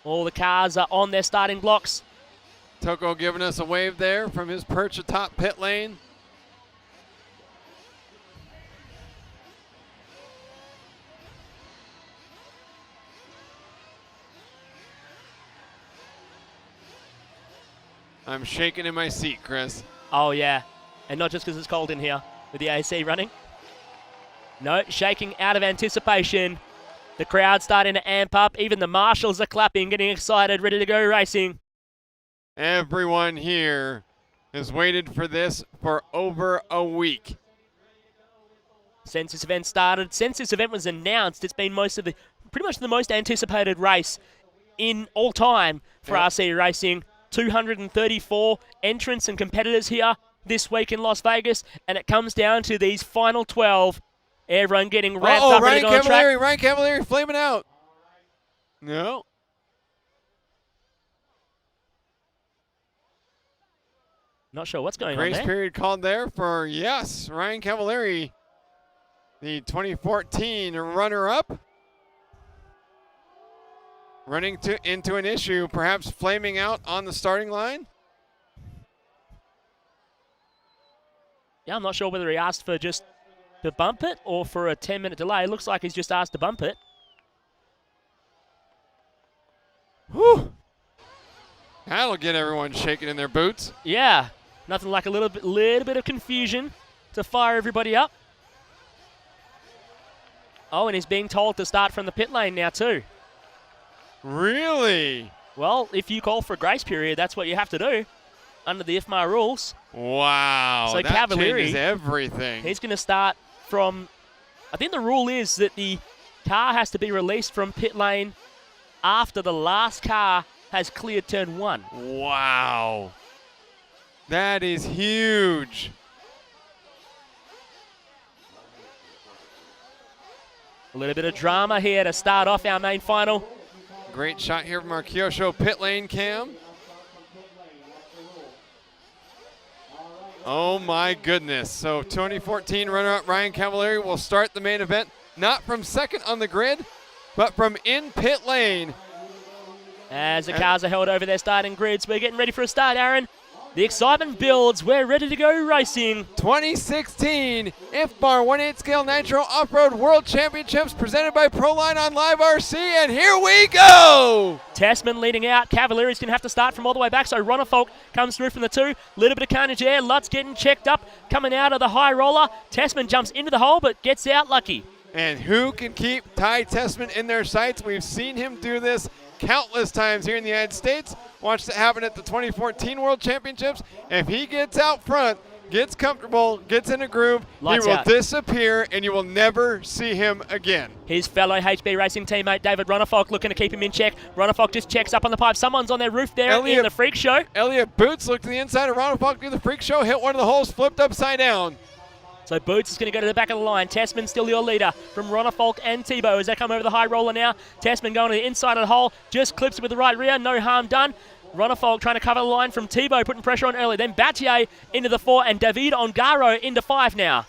All the cars are on their starting blocks. Toko giving us a wave there from his perch atop pit lane. I'm shaking in my seat, Chris. Oh, yeah. And not just because it's cold in here with the AC running. No, shaking out of anticipation. The crowd starting to amp up. Even the marshals are clapping, getting excited, ready to go racing. Everyone here has waited for this for over a week. Since this event started, since this event was announced, it's been pretty much the most anticipated race in all time for RC racing. 234 entrants and competitors here this week in Las Vegas, and it comes down to these final 12. Everyone getting ramped up, ready to go on track. Ryan Cavalieri flaming out. No. Not sure what's going on there. Grace period called there for, yes, Ryan Cavalieri, the 2014 runner-up. Running into an issue, perhaps flaming out on the starting line. Yeah, I'm not sure whether he asked for just to bump it or for a 10-minute delay. It looks like he's just asked to bump it. Whew. That'll get everyone shaking in their boots. Yeah, nothing like a little bit of confusion to fire everybody up. Oh, and he's being told to start from the pit lane now too. Really? Well, if you call for a grace period, that's what you have to do under the IFMAR rules. Wow, so that Cavalieri, changes everything. He's going to start from, I think the rule is that the car has to be released from pit lane after the last car has cleared turn 1. Wow. That is huge. A little bit of drama here to start off our main final. Great shot here from our Kyosho pit lane cam. Oh my goodness. So 2014 runner-up Ryan Cavalieri will start the main event, not from second on the grid, but from in pit lane. As the cars are held over their starting grids, we're getting ready for a start, Aaron. The excitement builds. We're ready to go racing. 2016 IFMAR 1/8 Scale Nitro Off-Road World Championships presented by Proline on Live RC, and here we go! Tessman leading out. Cavalieri's going to have to start from all the way back, so Ronnefolk comes through from the 2. Little bit of carnage there. Lutz getting checked up, coming out of the high roller. Tessman jumps into the hole, but gets out lucky. And who can keep Ty Tessman in their sights? We've seen him do this countless times here in the United States. Watched it happen at the 2014 World Championships. If he gets out front, gets comfortable, gets in a groove, Lights he will out. disappear and you will never see him again. His fellow HB Racing teammate David Ronnefolk looking to keep him in check. Ronnefolk just checks up on the pipe. Someone's on their roof there in the freak show. Elliot Boots looked to the inside of Ronnefolk do the freak show, hit one of the holes, flipped upside down. So Boots is going to go to the back of the line. Tessman still your leader from Ronnefolk and Tebow as they come over the high roller now. Tessman going to the inside of the hole, just clips it with the right rear, no harm done. Ronnefolk trying to cover the line from Tebow, putting pressure on early. Then Battier into the 4 and David Ongaro into 5 now.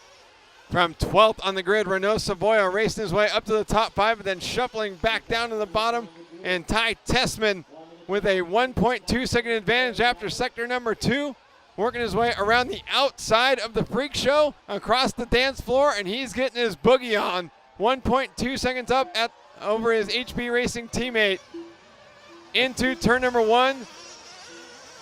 From 12th on the grid, Renault Savoya racing his way up to the top 5, but then shuffling back down to the bottom. And Ty Tessman with a 1.2 second advantage after sector number 2. Working his way around the outside of the freak show across the dance floor, and he's getting his boogie on. 1.2 seconds up over his HB Racing teammate. Into turn number 1,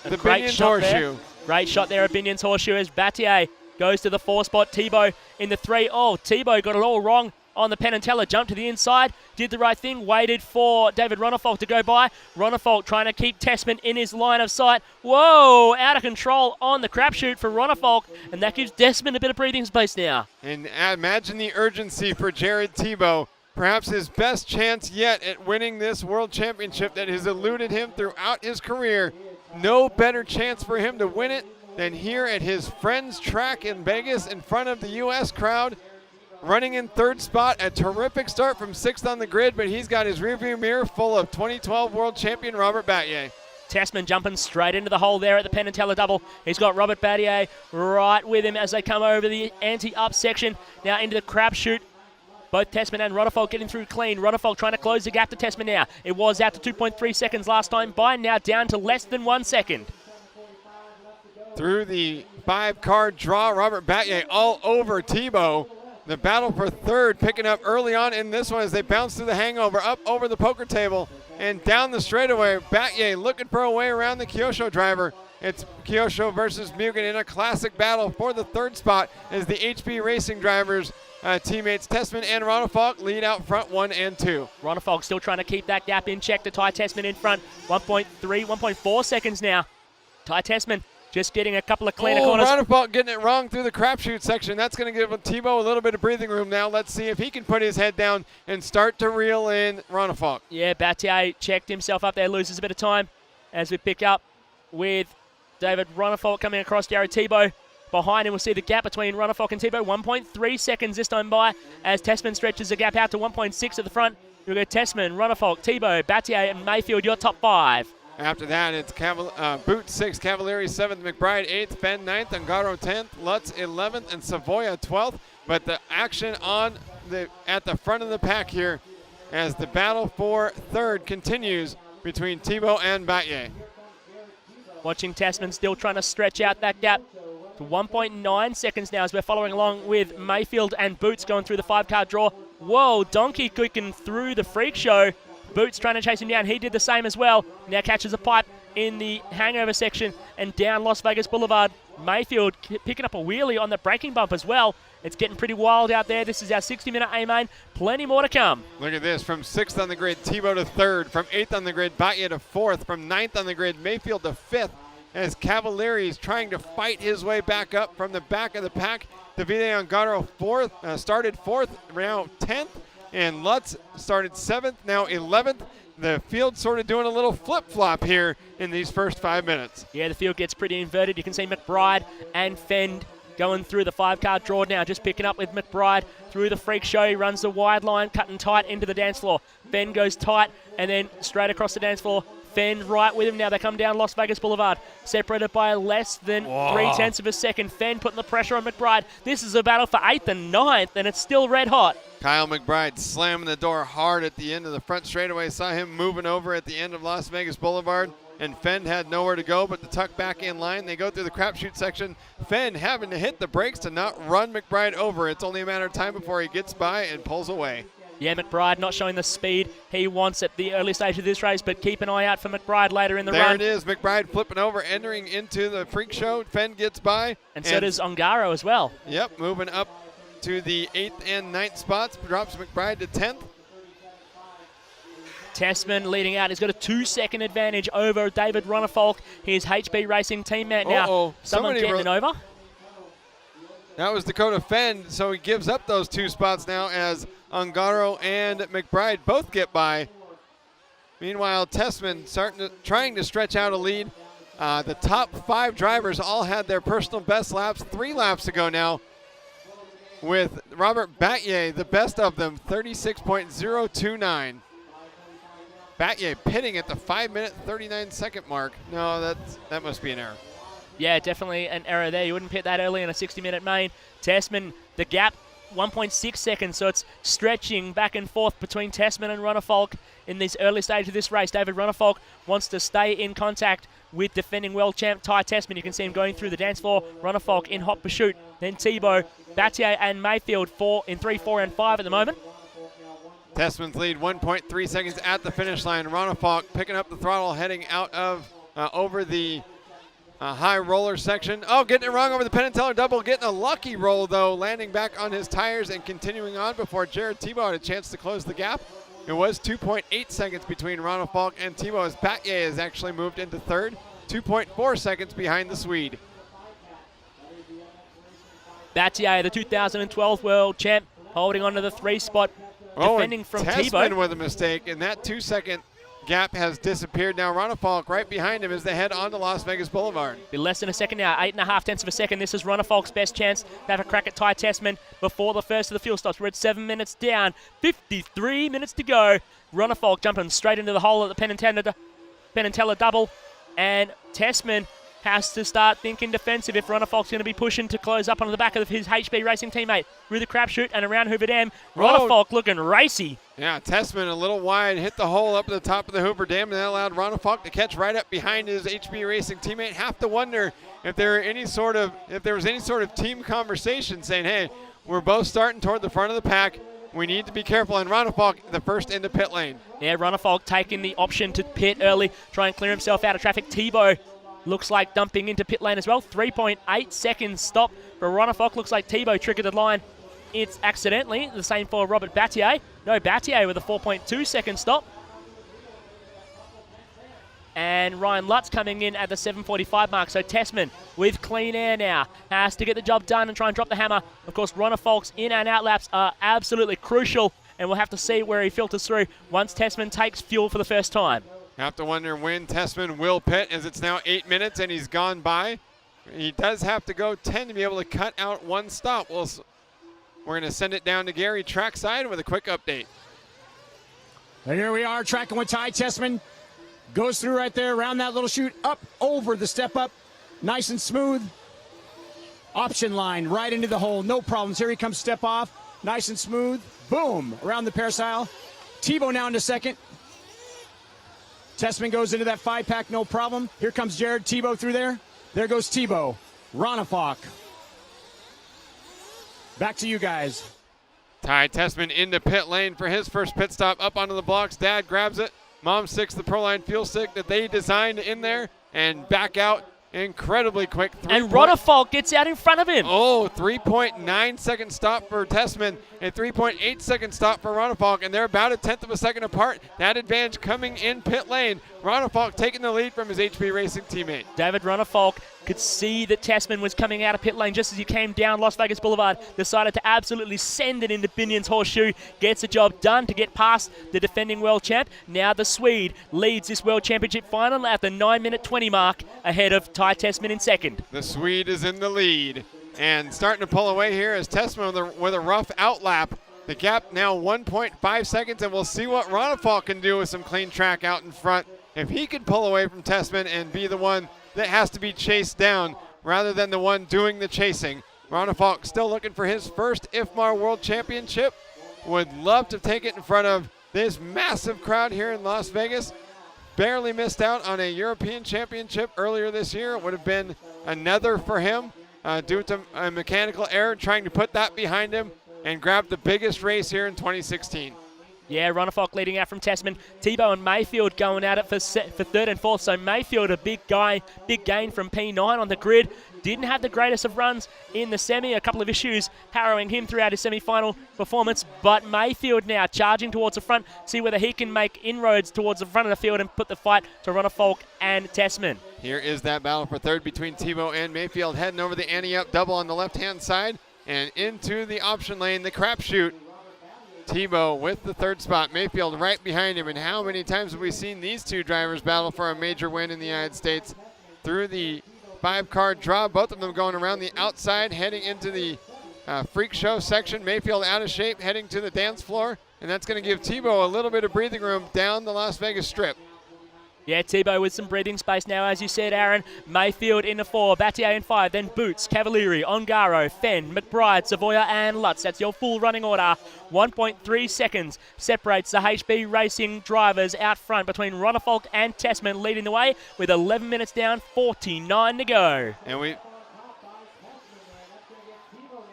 the Binion's Horseshoe. Great shot there at Binion's Horseshoe as Battier goes to the 4 spot. Tebow in the 3. Oh, Tebow got it all wrong on the Penantella. Jumped to the inside, did the right thing, waited for David Ronnefolk to go by. Ronnefolk trying to keep Tessman in his line of sight. Whoa, out of control on the crapshoot for Ronnefolk, and that gives Tessman a bit of breathing space now. And imagine the urgency for Jared Tebow. Perhaps his best chance yet at winning this world championship that has eluded him throughout his career. No better chance for him to win it than here at his friend's track in Vegas in front of the U.S. crowd. Running in 3rd spot, a terrific start from 6th on the grid, but he's got his rearview mirror full of 2012 world champion Robert Battier. Tessman jumping straight into the hole there at the Penantella double. He's got Robert Battier right with him as they come over the anti-up section. Now into the crapshoot. Both Tessman and Ronifolk getting through clean. Ronifolk trying to close the gap to Tessman now. It was out to 2.3 seconds last time by, now down to less than 1 second. Through the 5-card draw, Robert Battier all over Tebow. The battle for third picking up early on in this one as they bounce through the hangover, up over the poker table and down the straightaway. Battier looking for a way around the Kyosho driver. It's Kyosho versus Mugen in a classic battle for the third spot as the HP Racing drivers, teammates Tessman and Ronifolk lead out front 1 and 2. Ronifolk still trying to keep that gap in check to Ty Tessman in front. 1.3, 1.4 seconds now. Ty Tessman just getting a couple of cleaner corners. Ronifolk getting it wrong through the crapshoot section. That's going to give Tebow a little bit of breathing room now. Let's see if he can put his head down and start to reel in Ronifolk. Yeah, Battier checked himself up there, loses a bit of time as we pick up with David Ronifolk coming across Jared Tebow. Behind him, we'll see the gap between Ronifolk and Tebow. 1.3 seconds this time by as Tessman stretches the gap out to 1.6 at the front. You'll go Tessman, Ronifolk, Tebow, Battier, and Mayfield, your top 5. After that, it's Boot 6, Cavalieri 7th, McBride 8th, Fenn 9th, Ungaro 10th, Lutz 11th, and Savoya 12th. But the action at the front of the pack here as the battle for third continues between Tebow and Battier. Watching Tessman still trying to stretch out that gap to 1.9 seconds now as we're following along with Mayfield and Boots going through the 5-card draw. Whoa, Donkey clicking through the freak show. Boots trying to chase him down. He did the same as well. Now catches a pipe in the hangover section and down Las Vegas Boulevard. Mayfield picking up a wheelie on the braking bump as well. It's getting pretty wild out there. This is our 60-minute A-main. Plenty more to come. Look at this. From 6th on the grid, Tebow to 3rd. From 8th on the grid, Battier to 4th. From 9th on the grid, Mayfield to 5th. As Cavalieri is trying to fight his way back up from the back of the pack. Davide Ongaro started 4th, now 10th. And Lutz started 7th, now 11th. The field sort of doing a little flip-flop here in these first 5 minutes. Yeah, the field gets pretty inverted. You can see McBride and Fend going through the 5-card draw now. Just picking up with McBride through the freak show. He runs the wide line, cutting tight into the dance floor. Fend goes tight and then straight across the dance floor. Fend right with him now. They come down Las Vegas Boulevard. Separated by less than 0.3 of a second. Fend putting the pressure on McBride. This is a battle for 8th and 9th, and it's still red hot. Kyle McBride slamming the door hard at the end of the front straightaway. Saw him moving over at the end of Las Vegas Boulevard, and Fend had nowhere to go but to tuck back in line. They go through the crapshoot section. Fend having to hit the brakes to not run McBride over. It's only a matter of time before he gets by and pulls away. Yeah, McBride not showing the speed he wants at the early stage of this race, but keep an eye out for McBride later in the run. There it is, McBride flipping over, entering into the freak show. Fend gets by. And so does Ongaro as well. Yep, moving up to the 8th and 9th spots, drops McBride to 10th. Tessman leading out. He's got a 2-second advantage over David Ronifolk, his HB Racing teammate now. Someone getting it over. That was Dakota Fend, so he gives up those 2 spots now as Ongaro and McBride both get by. Meanwhile, Tessman trying to stretch out a lead. The top 5 drivers all had their personal best laps 3 laps ago now, with Robert Battier, the best of them, 36.029. Battier pitting at the 5-minute, 39-second mark. No, that must be an error. Yeah, definitely an error there. You wouldn't pit that early in a 60-minute main. Tessman, the gap, 1.6 seconds, so it's stretching back and forth between Tessman and Ronifolk in this early stage of this race. David Ronifolk wants to stay in contact with defending world champ Ty Tessman. You can see him going through the dance floor. Ronifolk in hot pursuit. Then Tebow, Battier, and Mayfield in 3, 4, and 5 at the moment. Tessman's lead 1.3 seconds at the finish line. Ronifolk picking up the throttle, heading out of over the high roller section. Oh, getting it wrong over the Penn and Teller double. Getting a lucky roll, though, landing back on his tires and continuing on before Jared Tebow had a chance to close the gap. It was 2.8 seconds between Ronifolk and Tebow as Battier has actually moved into 3rd. 2.4 seconds behind the Swede. Battier, the 2012 world champ, holding on to the 3 spot, defending from Tessman Tebow. with a mistake, and that 2-second gap has disappeared. Now Ronifolk right behind him as they head onto Las Vegas Boulevard. Be less than a second now, 8.5 of a second. This is Ronifolk's best chance to have a crack at Ty Tessman before the first of the fuel stops. We're at 7 minutes down, 53 minutes to go. Ronifolk jumping straight into the hole at the Penn and Teller double, and Tessman has to start thinking defensive if Ronnefolk's going to be pushing to close up on the back of his HB Racing teammate. Through the crapshoot and around Hoover Dam. Ronnefolk looking racy. Yeah, Tessman a little wide, hit the hole up at the top of the Hoover Dam, and that allowed Ronnefolk to catch right up behind his HB Racing teammate. Have to wonder if there was any sort of team conversation saying, hey, we're both starting toward the front of the pack. We need to be careful, and Ronnefolk the first into pit lane. Yeah, Ronnefolk taking the option to pit early, try and clear himself out of traffic. Tebow looks like dumping into pit lane as well. 3.8 seconds stop for Ronnefolk. Looks like Tebow triggered the line. It's accidentally the same for Robert Battier. No, Battier with a 4.2 second stop. And Ryan Lutz coming in at the 7:45 mark. So Tessman with clean air now has to get the job done and try and drop the hammer. Of course, Ronnefolk's in and out laps are absolutely crucial, and we'll have to see where he filters through once Tessman takes fuel for the first time. Have to wonder when Tessman will pit, as it's now 8 minutes and he's gone by. He does have to go 10 to be able to cut out one stop. We're going to send it down to Gary trackside with a quick update. And here we are tracking with Ty Tessman. Goes through right there around that little chute, up over the step up, nice and smooth. Option line right into the hole, no problems. Here he comes, step off, nice and smooth. Boom, around the peristyle. Tebow now into second. Tessman goes into that 5-pack, no problem. Here comes Jared Tebow through there. There goes Tebow. Ronnefolk. Back to you guys. Ty Tessman into pit lane for his first pit stop, up onto the blocks. Dad grabs it. Mom sticks the Proline fuel stick that they designed in there and back out incredibly quick. And Ronnefolk gets out in front of him. Oh, 3.9 second stop for Tessman and 3.8 second stop for Ronnefolk, and they're about a tenth of a second apart. That advantage coming in pit lane. Ronnefolk taking the lead from his HB Racing teammate. David Ronnefolk could see that Tessman was coming out of pit lane just as he came down Las Vegas Boulevard. Decided to absolutely send it into Binion's horseshoe. Gets the job done to get past the defending world champ. Now the Swede leads this world championship final at the 9-minute 20 mark ahead of Ty Tessman in second. The Swede is in the lead and starting to pull away here as Tessman with a rough outlap. The gap now 1.5 seconds, and we'll see what Ronnefolk can do with some clean track out in front. If he can pull away from Tessman and be the one that has to be chased down rather than the one doing the chasing. Ronnefolk still looking for his first IFMAR World Championship. Would love to take it in front of this massive crowd here in Las Vegas. Barely missed out on a European Championship earlier this year. It would have been another for him due to a mechanical error, trying to put that behind him and grab the biggest race here in 2016. Yeah, Ronnefolk leading out from Tessman. Tebow and Mayfield going at it for third and fourth. So Mayfield, a big gain from P9 on the grid. Didn't have the greatest of runs in the semi. A couple of issues harrowing him throughout his semi-final performance. But Mayfield now charging towards the front. See whether he can make inroads towards the front of the field and put the fight to Ronnefolk and Tessman. Here is that battle for third between Tebow and Mayfield, heading over the ante-up double on the left-hand side and into the option lane, the crapshoot. Tebow with the third spot, Mayfield right behind him. And how many times have we seen these two drivers battle for a major win in the United States? Through the 5-car draw, both of them going around the outside, heading into the freak show section. Mayfield out of shape, heading to the dance floor. And that's going to give Tebow a little bit of breathing room down the Las Vegas Strip. Yeah, Tebow with some breathing space now, as you said, Aaron. Mayfield in the 4, Battier in 5, then Boots, Cavalieri, Ongaro, Fenn, McBride, Savoya, and Lutz. That's your full running order. 1.3 seconds separates the HB Racing drivers out front between Ronnefolk and Tessman leading the way with 11 minutes down, 49 to go. And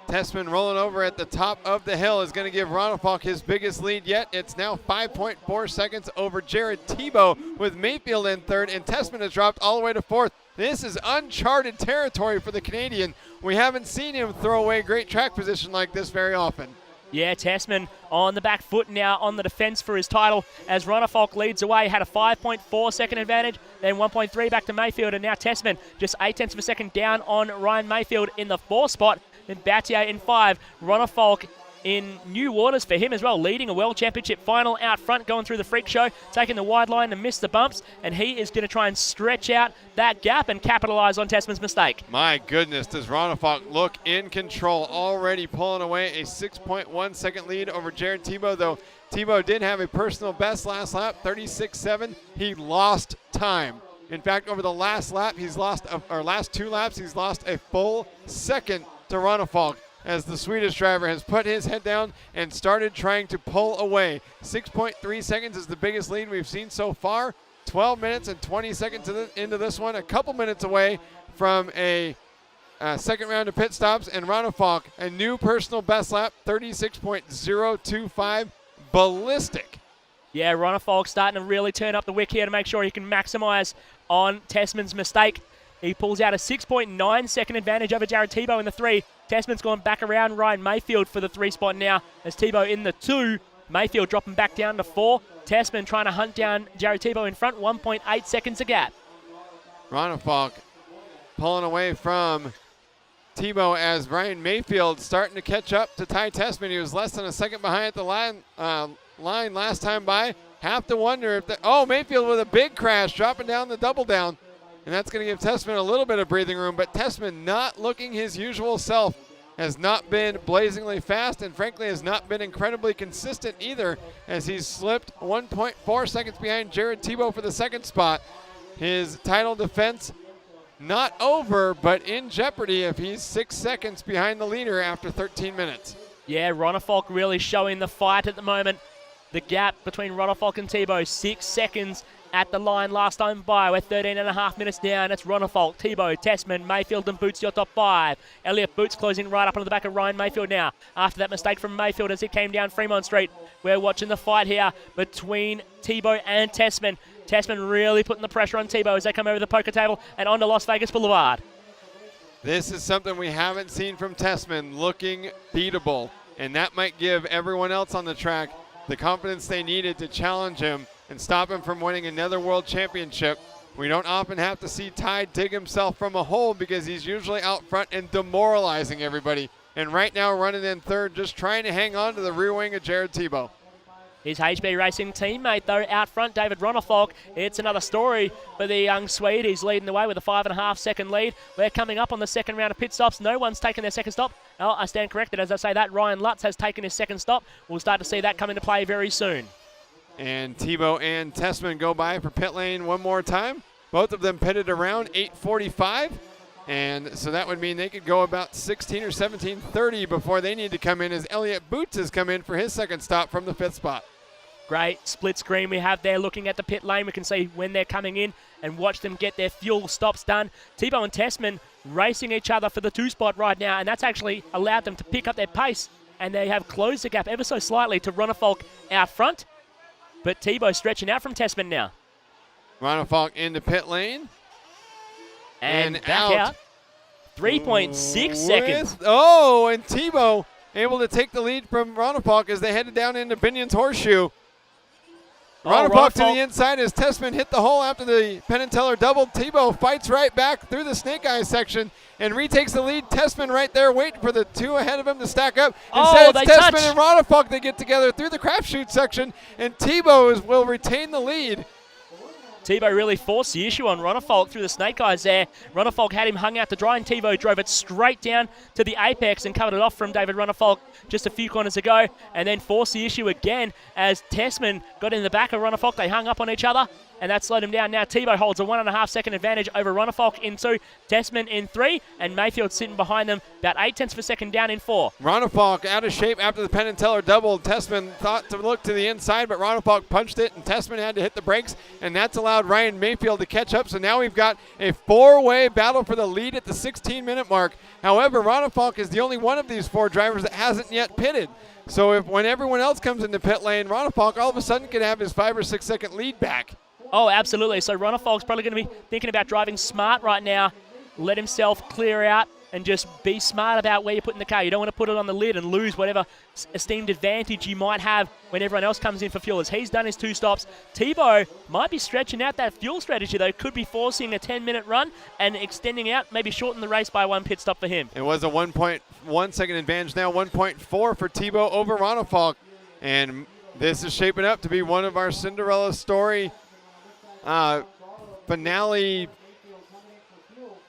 Tessman rolling over at the top of the hill is going to give Ronnefolk his biggest lead yet. It's now 5.4 seconds over Jared Tebow with Mayfield in third, and Tessman has dropped all the way to fourth. This is uncharted territory for the Canadian. We haven't seen him throw away great track position like this very often. Yeah, Tessman on the back foot now on the defense for his title as Ronnefolk leads away. Had a 5.4 second advantage, then 1.3 back to Mayfield, and now Tessman just 0.8 of a second down on Ryan Mayfield in the 4th spot. Then Battier in 5. Ronnefolk in new waters for him as well, leading a World Championship final out front, going through the freak show, taking the wide line and missed the bumps, and he is going to try and stretch out that gap and capitalize on Tessman's mistake. My goodness, does Ronnefolk look in control, already pulling away a 6.1 second lead over Jared Tebow, though Tebow did have a personal best last lap, 36.7. He lost time In fact, over the last lap, last 2 laps, he's lost a full second to Ronefalk as the Swedish driver has put his head down and started trying to pull away. 6.3 seconds is the biggest lead we've seen so far. 12 minutes and 20 seconds into this one, a couple minutes away from a second round of pit stops, and Ronefalk, a new personal best lap, 36.025, ballistic. Yeah, Ronefalk starting to really turn up the wick here to make sure he can maximize on Tessman's mistake. He pulls out a 6.9 second advantage over Jared Tebow in the 3. Tessman's gone back around Ryan Mayfield for the 3 spot now as Tebow in the 2. Mayfield dropping back down to 4. Tessman trying to hunt down Jared Tebow in front, 1.8 seconds a gap. Ronefalk pulling away from Tebow as Ryan Mayfield starting to catch up to Ty Tessman. He was less than a second behind at the line last time by. Have to wonder if Mayfield with a big crash dropping down the double down. And that's going to give Tessman a little bit of breathing room, but Tessman not looking his usual self, has not been blazingly fast and frankly has not been incredibly consistent either as he's slipped 1.4 seconds behind Jared Tebow for the 2nd spot. His title defense not over, but in jeopardy if he's 6 seconds behind the leader after 13 minutes. Yeah, Ronefalk really showing the fight at the moment. The gap between Ronefalk and Tebow, 6 seconds at the line last time by. We're 13.5 minutes down. It's Ronefalk, Tebow, Tessman, Mayfield and Boots your top 5. Elliot Boots closing right up onto the back of Ryan Mayfield now. After that mistake from Mayfield as he came down Fremont Street. We're watching the fight here between Tebow and Tessman. Tessman really putting the pressure on Tebow as they come over the poker table and onto Las Vegas Boulevard. This is something we haven't seen from Tessman, looking beatable. And that might give everyone else on the track the confidence they needed to challenge him and stop him from winning another world championship. We don't often have to see Ty dig himself from a hole because he's usually out front and demoralizing everybody. And right now running in 3rd, just trying to hang on to the rear wing of Jared Tebow. His HB Racing teammate, though, out front, David Ronefalk. It's another story for the young Swede. He's leading the way with a 5.5 second lead. We're coming up on the 2nd round of pit stops. No one's taken their 2nd stop. Oh, I stand corrected as I say that. Ryan Lutz has taken his 2nd stop. We'll start to see that come into play very soon. And Tebow and Tessman go by for pit lane one more time. Both of them pitted around 8:45. And so that would mean they could go about 16 or 17:30 before they need to come in as Elliot Boots has come in for his 2nd stop from the 5th spot. Great split screen we have there looking at the pit lane. We can see when they're coming in and watch them get their fuel stops done. Tebow and Tessman racing each other for the 2 spot right now, and that's actually allowed them to pick up their pace, and they have closed the gap ever so slightly to Ronefalk out front. But Tebow stretching out from Tessman now. Ronefalk into pit lane. And back out. 3.6 seconds. And Tebow able to take the lead from Ronefalk as they headed down into Binion's Horseshoe. Ronefalk to the inside as Tessman hit the hole after the Penn and Teller double. Tebow fights right back through the snake eye section and retakes the lead. Tessman right there waiting for the 2 ahead of him to stack up. Instead, it's Tessman and Ronefalk that get together through the crapshoot section, and Tebow will retain the lead. Tebow really forced the issue on Ronefalk through the snake eyes there. Ronefalk had him hung out to dry, and Tebow drove it straight down to the apex and covered it off from David Ronefalk just a few corners ago, and then forced the issue again as Tessman got in the back of Ronefalk. They hung up on each other, and that slowed him down. Now Tebow holds a 1.5 second advantage over Ronefalk in 2, Tessman in 3, and Mayfield sitting behind them about 0.8 of a second down in 4. Ronefalk out of shape after the Penn and Teller double. Tessman thought to look to the inside, but Ronefalk punched it, and Tessman had to hit the brakes, and that's allowed Ryan Mayfield to catch up. So now we've got a 4-way battle for the lead at the 16-minute mark. However, Ronefalk is the only one of these 4 drivers that hasn't yet pitted. So when everyone else comes into pit lane, Ronefalk all of a sudden can have his 5 or 6 second lead back. Oh, absolutely. So Ronefalk's probably going to be thinking about driving smart right now. Let himself clear out and just be smart about where you're putting the car. You don't want to put it on the lid and lose whatever esteemed advantage you might have when everyone else comes in for fuel. As he's done his 2 stops, Tebow might be stretching out that fuel strategy, though. Could be forcing a 10-minute run and extending out, maybe shorten the race by 1 pit stop for him. It was a 1.1 second advantage, now 1.4 for Tebow over Ronefalk. And this is shaping up to be one of our Cinderella story finale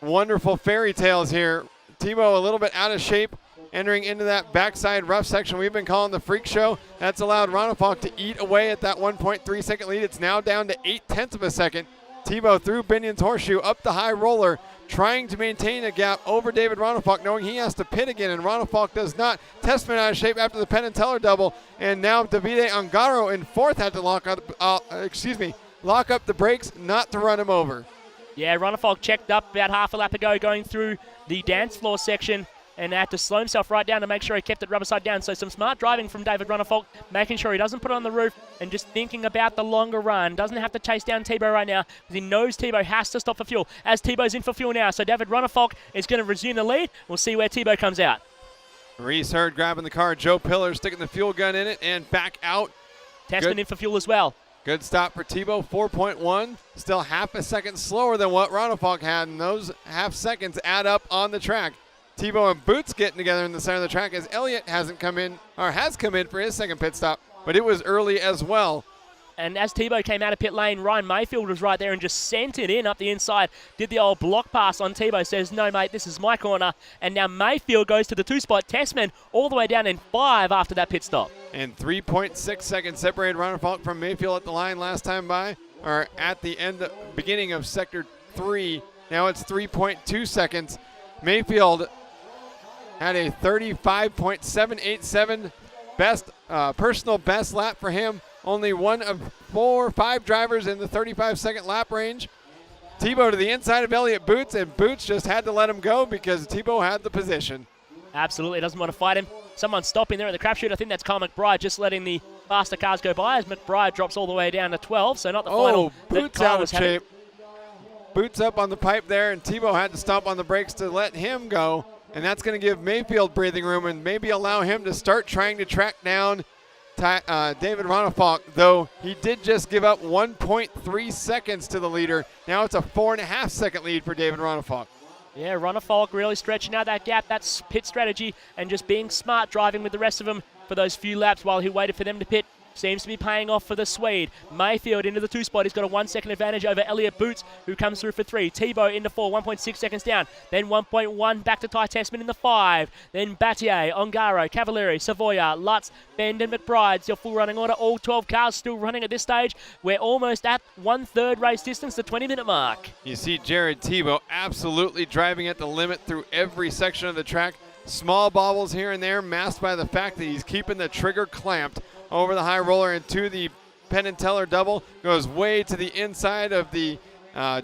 wonderful fairy tales here. Tebow a little bit out of shape, entering into that backside rough section we've been calling the freak show. That's allowed Ronefalk to eat away at that 1.3 second lead. It's now down to 0.8 of a second. Tebow through Binion's Horseshoe, up the high roller, trying to maintain a gap over David Ronafalk, knowing he has to pit again, and Ronafalk does not. Testament out of shape after the Penn and Teller double, and now Davide Ongaro in fourth had to lock up the brakes, not to run him over. Yeah, Ronafalk checked up about half a lap ago going through the dance floor section and had to slow himself right down to make sure he kept it rubber side down. So some smart driving from David Ronafalk, making sure he doesn't put it on the roof and just thinking about the longer run. Doesn't have to chase down Tebow right now because he knows Tebow has to stop for fuel. As Tebow's in for fuel now, so David Ronafalk is going to resume the lead. We'll see where Tebow comes out. Reese Hurd grabbing the car, Joe Pillar sticking the fuel gun in it and back out. Testament in for fuel as well. Good stop for Tebow, 4.1. Still half a second slower than what Ronafalk had, and those half seconds add up on the track. Tebow and Boots getting together in the center of the track as Elliott has come in for his second pit stop, but it was early as well. And as Tebow came out of pit lane, Ryan Mayfield was right there and just sent it in up the inside. Did the old block pass on Tebow, says, no, mate, this is my corner. And now Mayfield goes to the 2-spot. Testman all the way down in 5 after that pit stop. And 3.6 seconds separated Ronafalk from Mayfield at the line last time by, or at the beginning of sector 3. Now it's 3.2 seconds. Mayfield had a 35.787 personal best lap for him. Only one of 4 or 5 drivers in the 35-second lap range. Tebow to the inside of Elliott Boots, and Boots just had to let him go because Tebow had the position. Absolutely doesn't want to fight him. Someone stopping there at the crapshoot. I think that's Kyle McBride just letting the faster cars go by as McBride drops all the way down to 12, so not the final. Boots out of shape. Boots up on the pipe there, and Tebow had to stomp on the brakes to let him go. And that's going to give Mayfield breathing room and maybe allow him to start trying to track down David Ronafalk, though he did just give up 1.3 seconds to the leader. Now it's a 4.5 second lead for David Ronafalk. Yeah, Ronafalk really stretching out that gap. That's pit strategy and just being smart driving with the rest of them for those few laps while he waited for them to pit. Seems to be paying off for the Swede. Mayfield into the 2-spot. He's got a 1 second advantage over Elliott Boots, who comes through for 3. Tebow into 4, 1.6 seconds down. Then 1.1 back to Ty Tessman in the 5. Then Battier, Ongaro, Cavalieri, Savoya, Lutz, Bend and McBride. Still full running order. All 12 cars still running at this stage. We're almost at 1/3 race distance, the 20-minute mark. You see Jared Tebow absolutely driving at the limit through every section of the track. Small bobbles here and there, masked by the fact that he's keeping the trigger clamped over the high roller into the Penn and Teller double. Goes way to the inside of the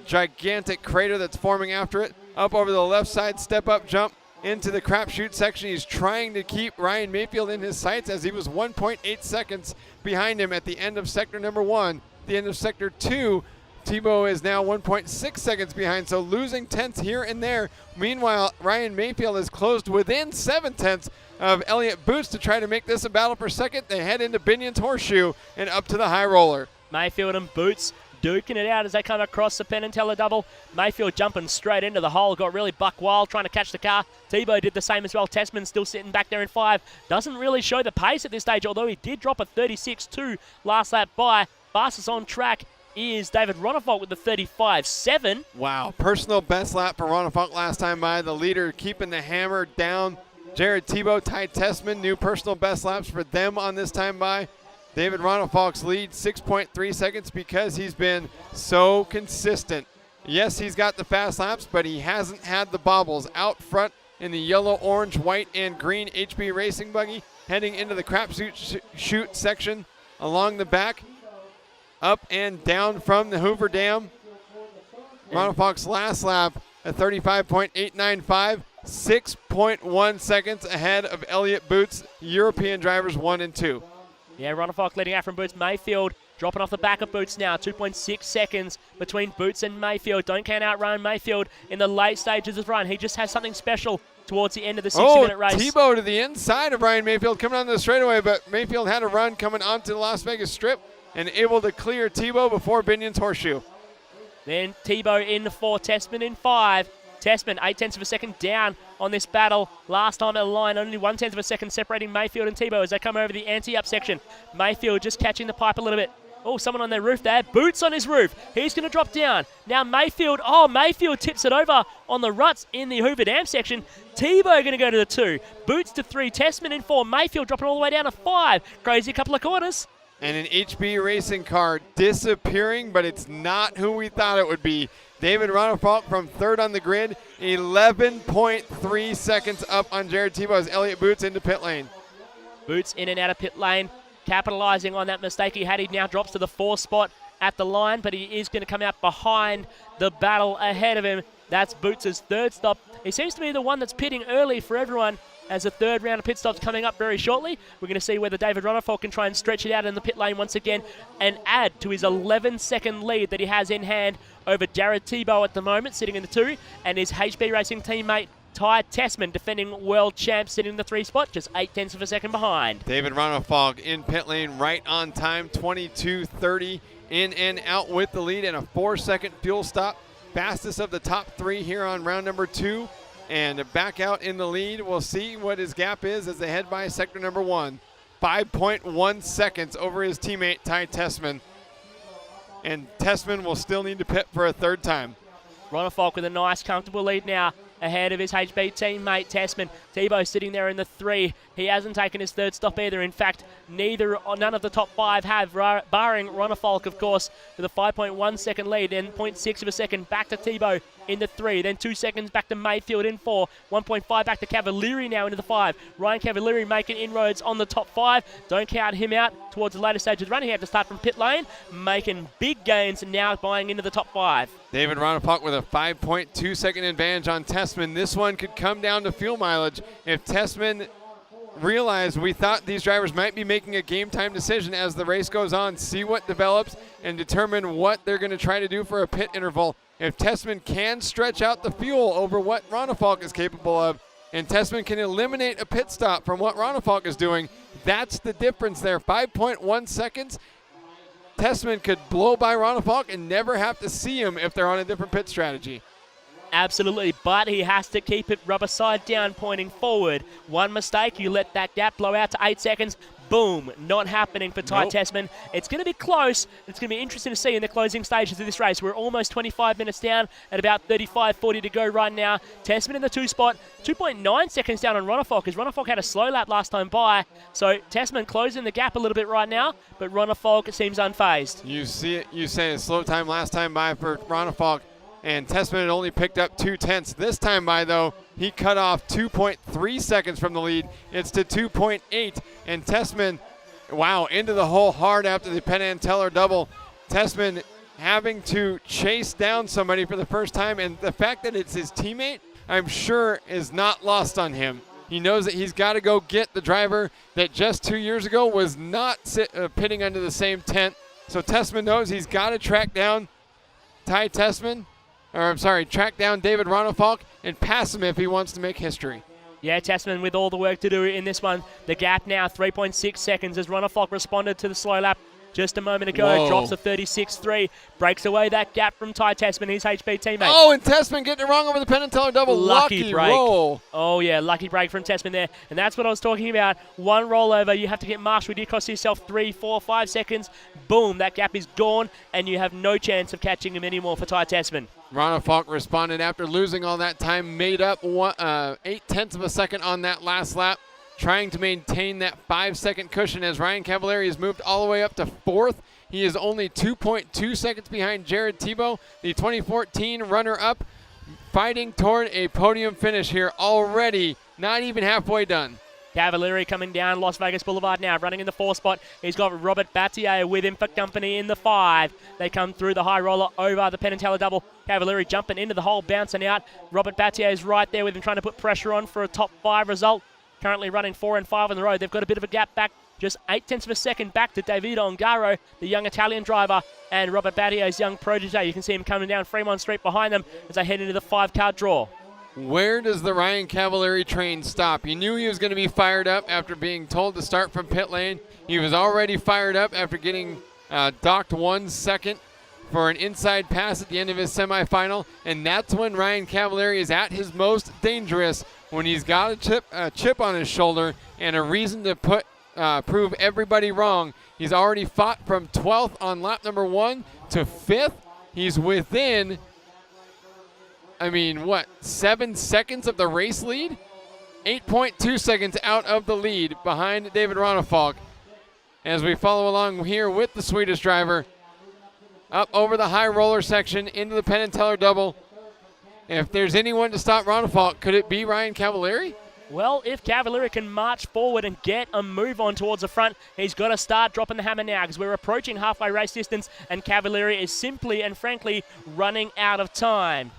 gigantic crater that's forming after it. Up over the left side, step up jump into the crapshoot section. He's trying to keep Ryan Mayfield in his sights as he was 1.8 seconds behind him at the end of sector number 1. At the end of sector 2, Tebow is now 1.6 seconds behind, so losing tenths here and there. Meanwhile, Ryan Mayfield is closed within 7 tenths of Elliott Boots to try to make this a battle for second. They head into Binion's Horseshoe and up to the high roller. Mayfield and Boots duking it out as they come across the Penn and Teller double. Mayfield jumping straight into the hole, got really buck wild trying to catch the car. Tebow did the same as well. Tessman still sitting back there in 5. Doesn't really show the pace at this stage, although he did drop a 36.2 last lap by. Fastest on track is David Ronafalk with the 35.7. Wow, personal best lap for Ronafalk last time by. The leader keeping the hammer down. Jared Tebow, Ty Tessman, new personal best laps for them on this time by. David Ronafalk's lead 6.3 seconds because he's been so consistent. Yes, he's got the fast laps, but he hasn't had the bobbles. Out front in the yellow, orange, white, and green HB Racing buggy, heading into the crapshoot shoot section along the back. Up and down from the Hoover Dam. Ronafalk's last lap at 35.895, 6.1 seconds ahead of Elliott Boots, European drivers 1 and 2. Yeah, Ronafalk leading out from Boots. Mayfield dropping off the back of Boots now. 2.6 seconds between Boots and Mayfield. Don't count out Ryan Mayfield in the late stages of run. He just has something special towards the end of the 60-minute race. Tebow to the inside of Ryan Mayfield coming on the straightaway, but Mayfield had a run coming onto the Las Vegas Strip and able to clear Tebow before Binion's Horseshoe. Then Tebow in 4, Tessman in 5. Tessman 0.8 of a second down on this battle. Last time at the line, only 0.1 of a second separating Mayfield and Tebow as they come over the anti-up section. Mayfield just catching the pipe a little bit. Oh, someone on their roof there. Boots on his roof. He's going to drop down. Now Mayfield tips it over on the ruts in the Hoover Dam section. Tebow going to go to the 2. Boots to 3. Tessman in 4. Mayfield dropping all the way down to 5. Crazy couple of corners. And an HB Racing car disappearing, but it's not who we thought it would be. David Ronefalk from third on the grid, 11.3 seconds up on Jared Tebow as Elliott Boots into pit lane. Boots in and out of pit lane, capitalizing on that mistake he had. He now drops to the 4th spot at the line, but he is going to come out behind the battle ahead of him. That's Boots' 3rd stop. He seems to be the one that's pitting early for everyone, as the 3rd round of pit stops coming up very shortly. We're going to see whether David Ronefalk can try and stretch it out in the pit lane once again and add to his 11-second lead that he has in hand over Jared Tebow at the moment, sitting in the 2, and his HB Racing teammate Ty Tessman, defending world champ, sitting in the 3 spot, just 0.8 of a second behind. David Ronefalk in pit lane right on time, 22:30 in and out with the lead and a 4-second fuel stop. Fastest of the top 3 here on round number 2. And back out in the lead, we'll see what his gap is as they head by sector number 1. 5.1 seconds over his teammate, Ty Tessman. And Tessman will still need to pit for a 3rd time. Ronefalk with a nice, comfortable lead now, ahead of his HB teammate Tessman. Tebow sitting there in the 3. He hasn't taken his 3rd stop either. In fact, none of the top 5 have, barring Ronefalk, of course, with a 5.1 second lead, then 0.6 of a second back to Tebow in the 3, then 2 seconds back to Mayfield in 4, 1.5 back to Cavalieri now into the 5. Ryan Cavalieri making inroads on the top 5. Don't count him out towards the later stages of the run. He had to start from pit lane, making big gains and now buying into the top 5. David Ronefalk with a 5.2 second advantage on Tessman. This one could come down to fuel mileage. If Tessman realized we thought these drivers might be making a game time decision as the race goes on, see what develops and determine what they're going to try to do for a pit interval. If Tessman can stretch out the fuel over what Ronefalk is capable of, and Tessman can eliminate a pit stop from what Ronefalk is doing, that's the difference there. 5.1 seconds. Tessman could blow by Ronefalk and never have to see him if they're on a different pit strategy. Absolutely, but he has to keep it rubber side down, pointing forward. One mistake, you let that gap blow out to 8 seconds. Boom, not happening for Ty Tessman. It's going to be close. It's going to be interesting to see in the closing stages of this race. We're almost 25 minutes down at about 35:40 to go right now. Tessman in the 2 spot, 2.9 seconds down on Ronefalk, as Ronefalk had a slow lap last time by. So Tessman closing the gap a little bit right now, but Ronefalk seems unfazed. You see it, you say a slow time last time by for Ronefalk, and Tessman had only picked up 0.2. This time by, though, he cut off 2.3 seconds from the lead. It's to 2.8, and Tessman, wow, into the hole hard after the Penn and Teller double. Tessman having to chase down somebody for the first time, and the fact that it's his teammate, I'm sure, is not lost on him. He knows that he's got to go get the driver that just 2 years ago was not pitting under the same tent. So Tessman knows he's got to track down track down David Ronefalk and pass him if he wants to make history. Yeah, Tessman with all the work to do in this one. The gap now 3.6 seconds as Ronefalk responded to the slow lap just a moment ago. Whoa. Drops to 36.3. Breaks away that gap from Ty Tessman, his HB teammate. Oh, and Tessman getting it wrong over the Penn and Teller double. Lucky break. Roll. Oh, yeah, lucky break from Tessman there. And that's what I was talking about. One rollover, you have to get marshaled. You cost yourself 3, 4, 5 seconds. Boom, that gap is gone, and you have no chance of catching him anymore for Ty Tessman. Ronefalk responded after losing all that time, made up 0.8 of a second on that last lap, trying to maintain that 5-second cushion as Ryan Cavalieri has moved all the way up to 4th. He is only 2.2 seconds behind Jared Tebow, the 2014 runner-up, fighting toward a podium finish here already, not even halfway done. Cavalieri coming down Las Vegas Boulevard now, running in the 4 spot. He's got Robert Battier with him for company in the 5. They come through the high roller over the Penn and Teller double. Cavalieri jumping into the hole, bouncing out. Robert Battier is right there with him, trying to put pressure on for a top 5 result. Currently running 4 and 5 on the road. They've got a bit of a gap back, just 0.8 of a second back to Davido Ongaro, the young Italian driver, and Robert Battier's young protege. You can see him coming down Fremont Street behind them as they head into the 5-car draw. Where does the Ryan Cavalieri train stop? You knew he was going to be fired up after being told to start from pit lane. He was already fired up after getting docked 1 second for an inside pass at the end of his semifinal, and that's when Ryan Cavalieri is at his most dangerous, when he's got a chip on his shoulder and a reason to prove everybody wrong. He's already fought from 12th on lap number 1 to 5th. He's within 7 seconds of the race lead? 8.2 seconds out of the lead behind David Ronefalk. as we follow along here with the Swedish driver up over the high roller section into the Penn and Teller double. If there's anyone to stop Ronefalk, could it be Ryan Cavalieri? Well, if Cavalieri can march forward and get a move on towards the front, he's got to start dropping the hammer now because we're approaching halfway race distance and Cavalieri is simply and frankly running out of time.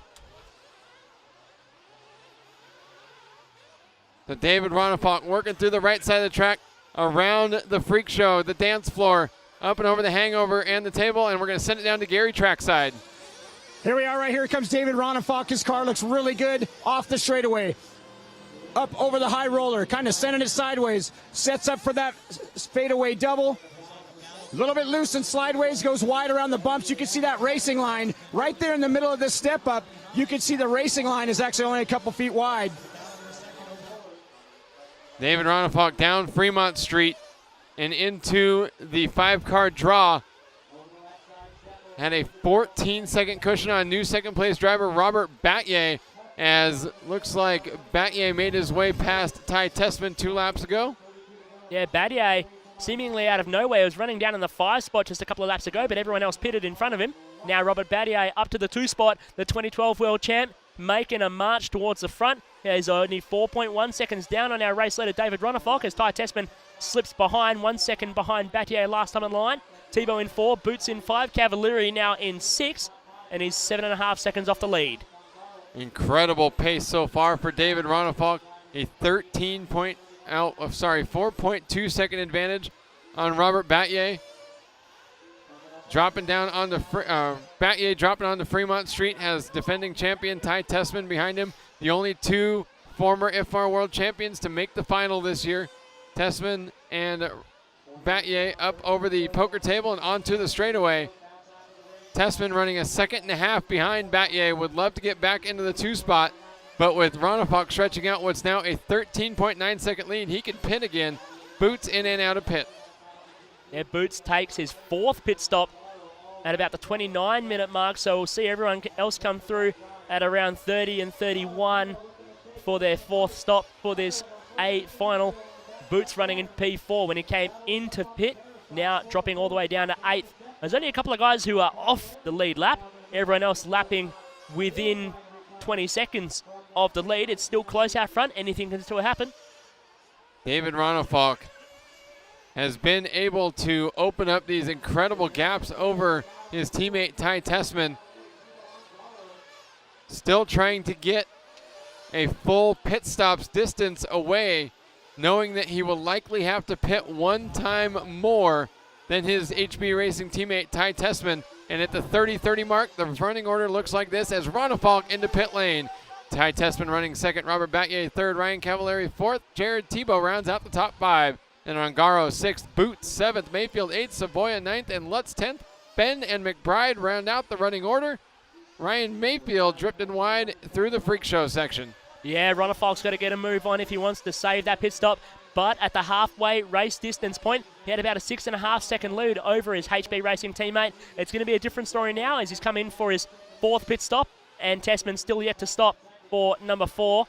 So David Ronefalk working through the right side of the track, around the freak show, the dance floor, up and over the hangover and the table, and we're going to send it down to Gary trackside. Here we are right here comes David Ronefalk. His car looks really good off the straightaway. Up over the high roller, kind of sending it sideways. Sets up for that fadeaway double. A little bit loose and slideways, goes wide around the bumps. You can see that racing line right there in the middle of this step up. You can see the racing line is actually only a couple feet wide. David Ronefalk down Fremont Street and into the 5-car draw. Had a 14-second cushion on new second-place driver Robert Battier, as looks like Battier made his way past Ty Tessman 2 laps ago. Yeah, Battier seemingly out of nowhere was running down in the 5 spot just a couple of laps ago, but everyone else pitted in front of him. Now Robert Battier up to the 2 spot, the 2012 world champ, making a march towards the front. He's only 4.1 seconds down on our race leader David Ronefalk as Ty Tessman slips behind, 1 second behind Battier last time in line. Tebow in 4, Boots in 5, Cavalieri now in 6, and he's 7.5 seconds off the lead. Incredible pace so far for David Ronefalk. A 4.2 second advantage on Robert Battier. Dropping down on the Battier dropping onto Fremont Street has defending champion Ty Tessman behind him. The only 2 former IFMAR world champions to make the final this year. Tessman and Battier up over the poker table and onto the straightaway. Tessman running a 1.5 seconds behind Battier. Would love to get back into the 2 spot, but with Ronefalk stretching out what's now a 13.9 second lead, he can pit again. Boots in and out of pit. Yeah, Boots takes his 4th pit stop at about the 29-minute mark, so we'll see everyone else come through at around 30 and 31 for their 4th stop for this final. Boots running in P4 when he came into pit, now dropping all the way down to 8th. There's only a couple of guys who are off the lead lap. Everyone else lapping within 20 seconds of the lead. It's still close out front. Anything can still happen. David Ronefalk has been able to open up these incredible gaps over his teammate Ty Tessman. Still trying to get a full pit stops distance away, knowing that he will likely have to pit 1 time more than his HB Racing teammate Ty Tessman. And at the 30-30 mark, the running order looks like this as Ronefalk into pit lane. Ty Tessman running 2nd, Robert Battier 3rd, Ryan Cavalieri 4th, Jared Tebow rounds out the top 5. And Ongaro 6th, Boots 7th, Mayfield 8th, Savoya 9th, and Lutz 10th. Ben and McBride round out the running order. Ryan Mayfield drifting wide through the freak show section. Yeah, Ronefalk's got to get a move on if he wants to save that pit stop. But at the halfway race distance point, he had about a 6.5 second lead over his HB Racing teammate. It's going to be a different story now as he's come in for his 4th pit stop, and Tessman's still yet to stop for number 4.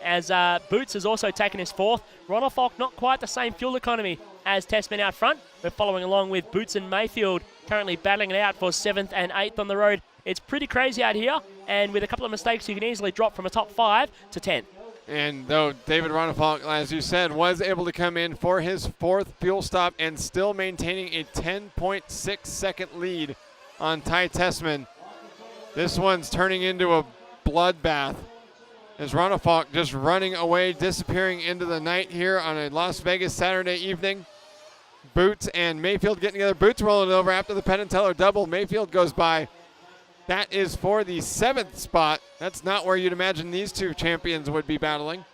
As Boots has also taken his 4th. Ronefalk not quite the same fuel economy as Tessman out front. We're following along with Boots and Mayfield currently battling it out for 7th and 8th on the road. It's pretty crazy out here, and with a couple of mistakes, you can easily drop from a top 5 to 10th. And though David Ronefalk, as you said, was able to come in for his 4th fuel stop and still maintaining a 10.6 second lead on Ty Tessman, this one's turning into a bloodbath as Ronefalk just running away, disappearing into the night here on a Las Vegas Saturday evening. Boots and Mayfield getting together. Boots rolling over after the Penn and Teller double. Mayfield goes by. That is for the 7th spot. That's not where you'd imagine these 2 champions would be battling.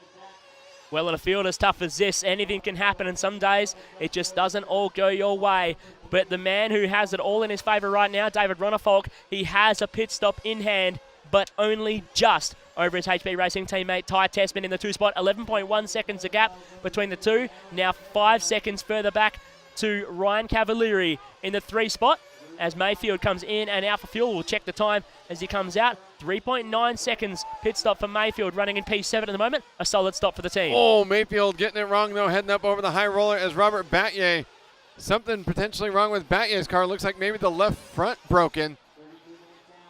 Well, in a field as tough as this, anything can happen, and some days it just doesn't all go your way. But the man who has it all in his favor right now, David Ronefalk, he has a pit stop in hand, but only just over his HB Racing teammate Ty Tessman in the 2 spot. 11.1 seconds a gap between the 2. Now 5 seconds further back to Ryan Cavalieri in the 3 spot. As Mayfield comes in and out for fuel, we'll check the time as he comes out. 3.9 seconds pit stop for Mayfield, running in P7 at the moment. A solid stop for the team. Oh, Mayfield getting it wrong though, heading up over the high roller as Robert Battier Something potentially wrong with Batye's car. Looks like maybe the left front broken.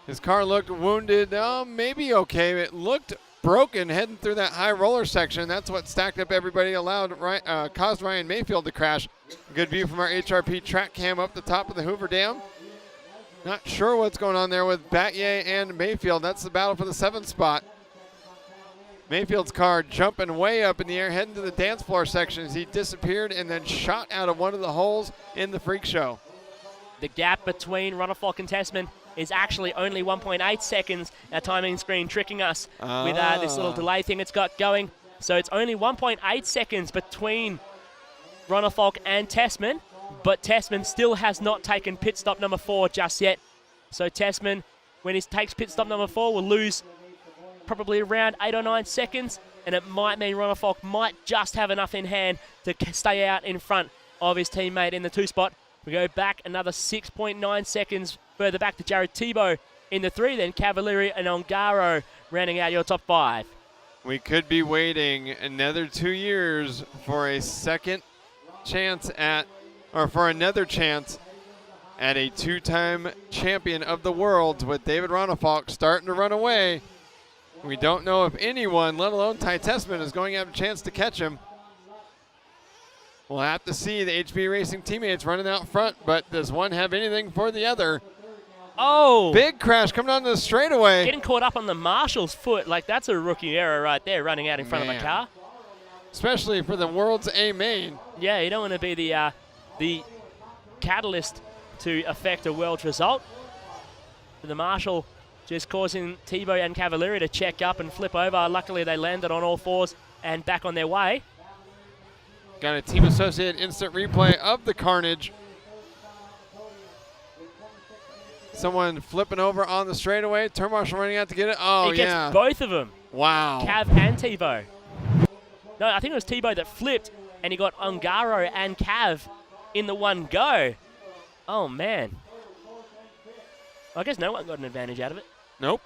His car looked wounded. Oh, maybe okay. It looked broken heading through that high roller section. That's what stacked up everybody, caused Ryan Mayfield to crash. Good view from our HRP track cam up the top of the Hoover Dam. Not sure what's going on there with Batye and Mayfield. That's the battle for the 7th spot. Mayfield's car jumping way up in the air, heading to the dance floor section as he disappeared and then shot out of one of the holes in the freak show. The gap between Runnerfolk and Tessman is actually only 1.8 seconds. Our timing screen tricking us with this little delay thing it's got going. So it's only 1.8 seconds between Runnerfolk and Tessman, but Tessman still has not taken pit stop number 4 just yet. So Tessman, when he takes pit stop number 4, will lose probably around 8 or 9 seconds, and it might mean Runnerfolk might just have enough in hand to stay out in front of his teammate in the 2 spot. We go back another 6.9 seconds further back to Jared Tebow in the 3, then Cavalieri and Ongaro rounding out your top 5. We could be waiting another 2 years for a second chance for another chance at a 2-time champion of the world with David Runnerfolk starting to run away. We don't know if anyone, let alone Ty Tessman, is going to have a chance to catch him. We'll have to see the HB Racing teammates running out front, but does one have anything for the other? Oh! Big crash coming onto the straightaway. Getting caught up on the marshal's foot. Like, that's a rookie error right there, running out in front of a car. Especially for the world's A main. Yeah, you don't want to be the catalyst to affect a world result. The marshal just causing Tebow and Cavalieri to check up and flip over. Luckily, they landed on all 4s and back on their way. Got a team associated instant replay of the carnage. Someone flipping over on the straightaway. Turn marshal running out to get it. Oh, He gets both of them. Wow. Cav and Tebow. No, I think it was Tebow that flipped, and he got Ongaro and Cav in the one go. Oh, man. I guess no one got an advantage out of it. Nope.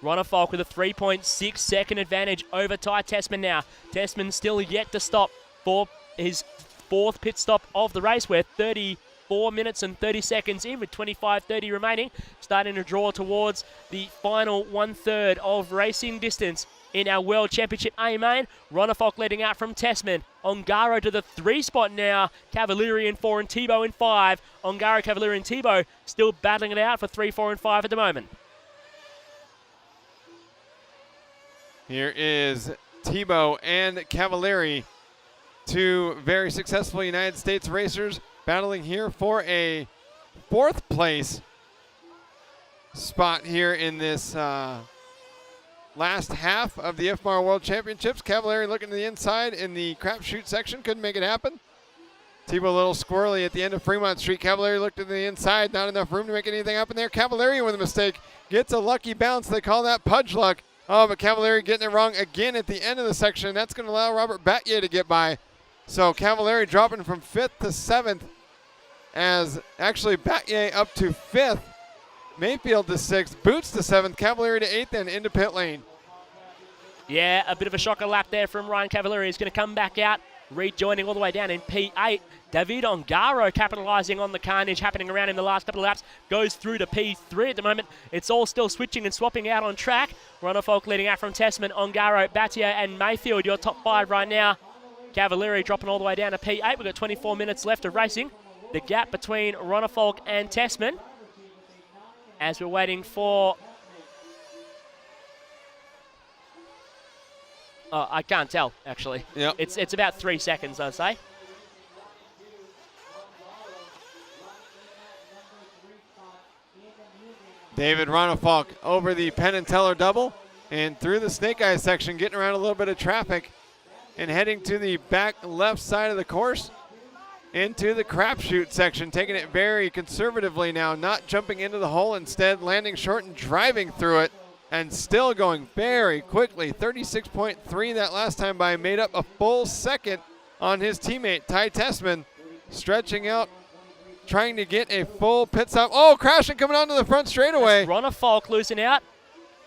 Runnerfolk with a 3.6 second advantage over Ty Tessman now. Tessman still yet to stop for his 4th pit stop of the race. We're 34 minutes and 30 seconds in with 25:30 remaining. Starting to draw towards the final 1/3 of racing distance in our World Championship A main. Runnerfolk leading out from Tessman. Ongaro to the 3 spot now. Cavalieri in 4 and Tebow in 5. Ongaro, Cavalieri and Tebow still battling it out for 3, 4 and 5 at the moment. Here is Tebow and Cavalieri, 2 very successful United States racers battling here for a 4th place spot here in this last half of the IFMAR World Championships. Cavalieri looking to the inside in the crapshoot section, couldn't make it happen. Tebow a little squirrely at the end of Fremont Street. Cavalieri looked to the inside, not enough room to make anything happen there. Cavalieri with a mistake, gets a lucky bounce. They call that pudge luck. Oh, but Cavalieri getting it wrong again at the end of the section. That's going to allow Robert Batye to get by. So Cavalieri dropping from 5th to 7th, as actually Batye up to 5th. Mayfield to 6th, Boots to 7th, Cavalieri to 8th, and into pit lane. Yeah, a bit of a shocker lap there from Ryan Cavalieri. He's going to come back out, rejoining all the way down in P8. David Ongaro capitalising on the carnage happening around him the last couple of laps. Goes through to P3 at the moment. It's all still switching and swapping out on track. Runnerfolk leading out from Tessman, Ongaro, Batye and Mayfield, your top 5 right now. Cavalieri dropping all the way down to P8. We've got 24 minutes left of racing. The gap between Runnerfolk and Tessman, as we're waiting for... Oh, I can't tell, actually. Yep. It's about 3 seconds, I'd say. David Runnerfolk over the Penn and Teller double and through the Snake Eye section, getting around a little bit of traffic and heading to the back left side of the course into the crapshoot section, taking it very conservatively now, not jumping into the hole, instead landing short and driving through it, and still going very quickly. 36.3 that last time by, made up a full second on his teammate Ty Tessman, stretching out, trying to get a full pit stop. Oh, crashing coming onto the front straightaway. Runnerfolk losing out,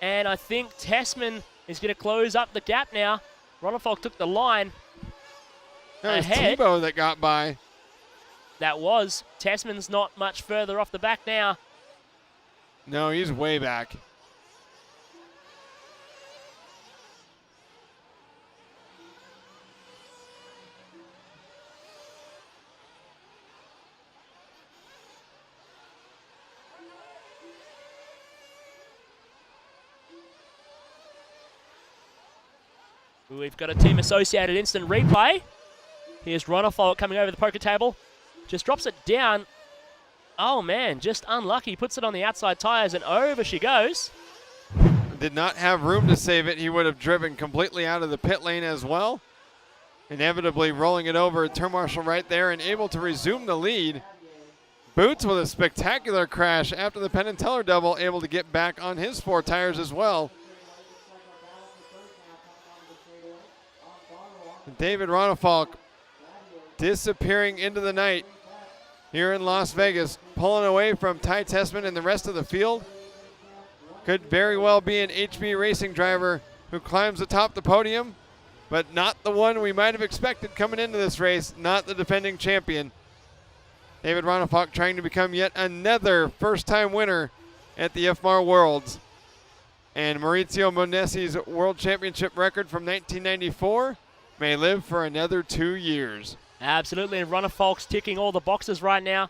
and I think Tessman is going to close up the gap now. Runnerfolk took the line. That was ahead. Tebow that got by. That was. Tessman's not much further off the back now. No, he's way back. We've got a team associated instant replay. Here's Ronafolt coming over the poker table. Just drops it down. Oh man, just unlucky. Puts it on the outside tires and over she goes. Did not have room to save it. He would have driven completely out of the pit lane as well. Inevitably rolling it over. Turn marshal right there and able to resume the lead. Boots with a spectacular crash after the Penn and Teller double, able to get back on his 4 tires as well. David Ronafolt disappearing into the night here in Las Vegas, pulling away from Ty Tessman and the rest of the field. Could very well be an HB Racing driver who climbs atop the podium, but not the one we might have expected coming into this race, not the defending champion. David Ronafolt trying to become yet another first-time winner at the IFMAR Worlds. And Maurizio Monesi's World Championship record from 1994 may live for another 2 years. Absolutely, and Ronafolt's ticking all the boxes right now,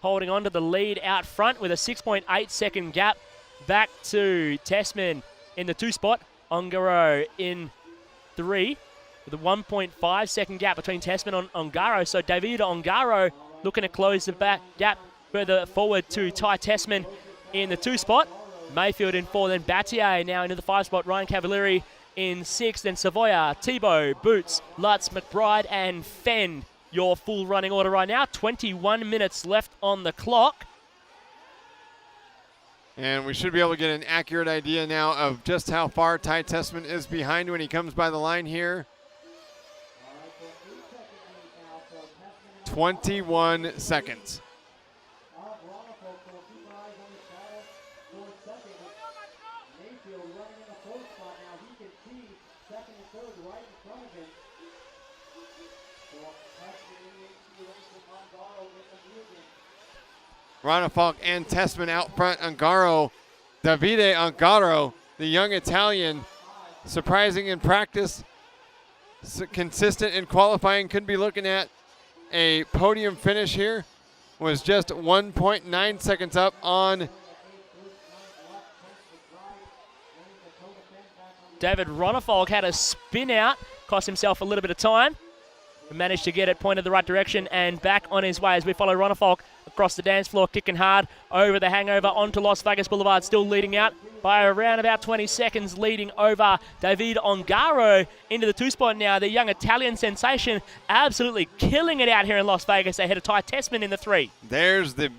holding on to the lead out front with a 6.8 second gap back to Tessman in the 2 spot, Ongaro in 3, with a 1.5 second gap between Tessman and Ongaro. So David Ongaro looking to close the back gap further forward to Ty Tessman in the 2 spot. Mayfield in 4, then Battier now into the 5 spot, Ryan Cavalieri in 6, then Savoya, Tebow, Boots, Lutz, McBride, and Fenn. Your full running order right now. 21 minutes left on the clock. And we should be able to get an accurate idea now of just how far Ty Tessman is behind when he comes by the line here. 21 seconds. Ronafolt and Tessman out front. Ongaro, Davide Ongaro, the young Italian, surprising in practice, consistent in qualifying, could be looking at a podium finish here. Was just 1.9 seconds up on David Ronafolt. Had a spin out, cost himself a little bit of time. Managed to get it pointed the right direction and back on his way as we follow Ronafolt across the dance floor, kicking hard over the hangover onto Las Vegas Boulevard, still leading out by around about 20 seconds, leading over David Ongaro into the 2 spot now. The young Italian sensation absolutely killing it out here in Las Vegas ahead of Ty Tessman in the 3. There's the,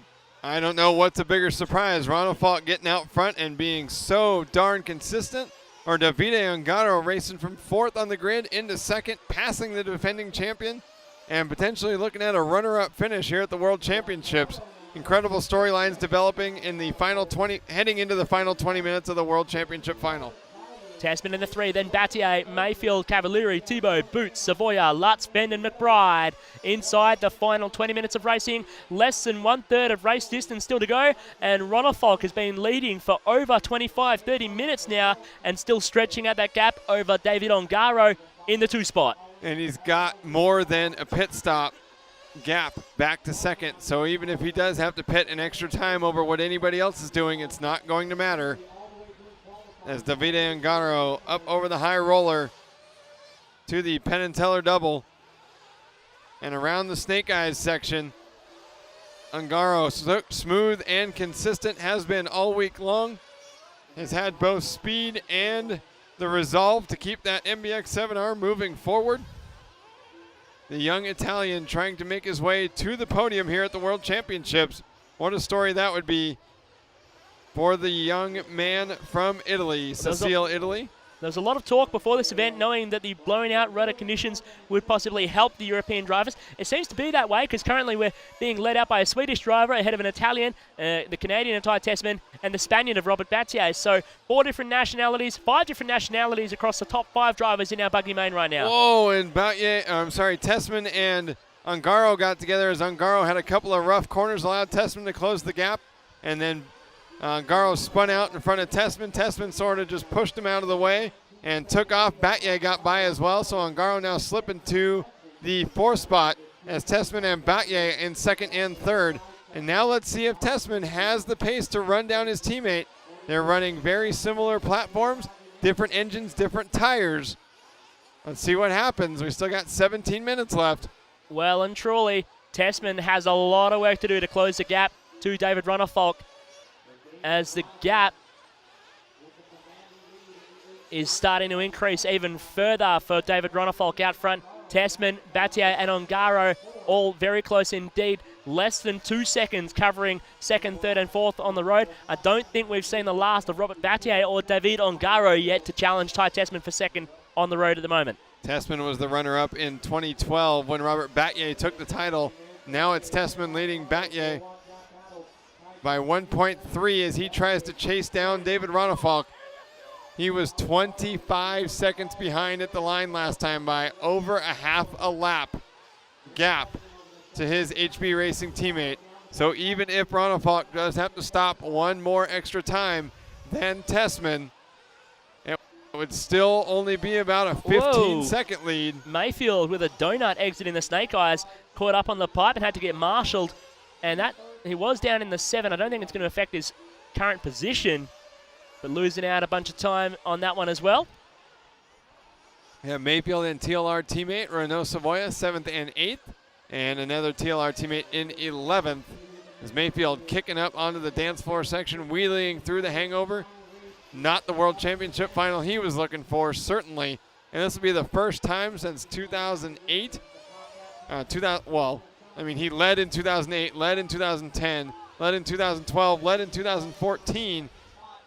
I don't know what's a bigger surprise, Ronafolt getting out front and being so darn consistent, or Davide Ongaro racing from 4th on the grid into 2nd, passing the defending champion, and potentially looking at a runner-up finish here at the World Championships. Incredible storylines developing in the final 20, heading into the final 20 minutes of the World Championship final. Tessman in the 3, then Battier, Mayfield, Cavalieri, Tebow, Boots, Savoya, Lutz, Fenn and McBride. Inside the final 20 minutes of racing, less than 1/3 of race distance still to go, and Ronafolt has been leading for over 25-30 minutes now and still stretching out that gap over David Ongaro in the 2 spot. And he's got more than a pit stop gap back to 2nd, so even if he does have to pit an extra time over what anybody else is doing, it's not going to matter. As Davide Ongaro up over the high roller to the Penn and Teller double. And around the Snake Eyes section, Ongaro, smooth and consistent, has been all week long. Has had both speed and the resolve to keep that MBX 7R moving forward. The young Italian trying to make his way to the podium here at the World Championships. What a story that would be for the young man from Italy, Sicily, Italy. There was a lot of talk before this event knowing that the blowing out rudder conditions would possibly help the European drivers. It seems to be that way because currently we're being led out by a Swedish driver ahead of an Italian, the Canadian of Ty Tessman, and the Spaniard of Robert Battier. So 5 different nationalities across the top 5 drivers in our buggy main right now. Whoa, and Tessman and Ungaro got together as Ungaro had a couple of rough corners, allowed Tessman to close the gap, and then Ungaro spun out in front of Tessman. Tessman sort of just pushed him out of the way and took off. Battier got by as well, so Ungaro now slipping to the 4th spot as Tessman and Battier in 2nd and 3rd. And now let's see if Tessman has the pace to run down his teammate. They're running very similar platforms, different engines, different tires. Let's see what happens. We still got 17 minutes left. Well and truly, Tessman has a lot of work to do to close the gap to David Runnerfolk, as the gap is starting to increase even further for David Runnerfolk out front. Tessman, Battier, and Ungaro all very close indeed. Less than 2 seconds covering 2nd, 3rd, and 4th on the road. I don't think we've seen the last of Robert Battier or David Ungaro yet to challenge Ty Tessman for 2nd on the road at the moment. Tessman was the runner-up in 2012 when Robert Battier took the title. Now it's Tessman leading Battier by 1.3 as he tries to chase down David Runnerfolk. He was 25 seconds behind at the line last time by over a half a lap gap to his HB Racing teammate. So even if Runnerfolk does have to stop one more extra time than Tessman, it would still only be about a 15-second lead. Mayfield with a donut exit in the Snake Eyes caught up on the pipe and had to get marshaled, and that he was down in the 7. I don't think it's going to affect his current position, but losing out a bunch of time on that one as well. Yeah, Mayfield and TLR teammate Renault Savoia 7th and 8th, and another TLR teammate in 11th. As Mayfield kicking up onto the dance floor section, wheeling through the hangover. Not the World Championship final he was looking for, certainly. And this will be the first time since 2008. He led in 2008, led in 2010, led in 2012, led in 2014.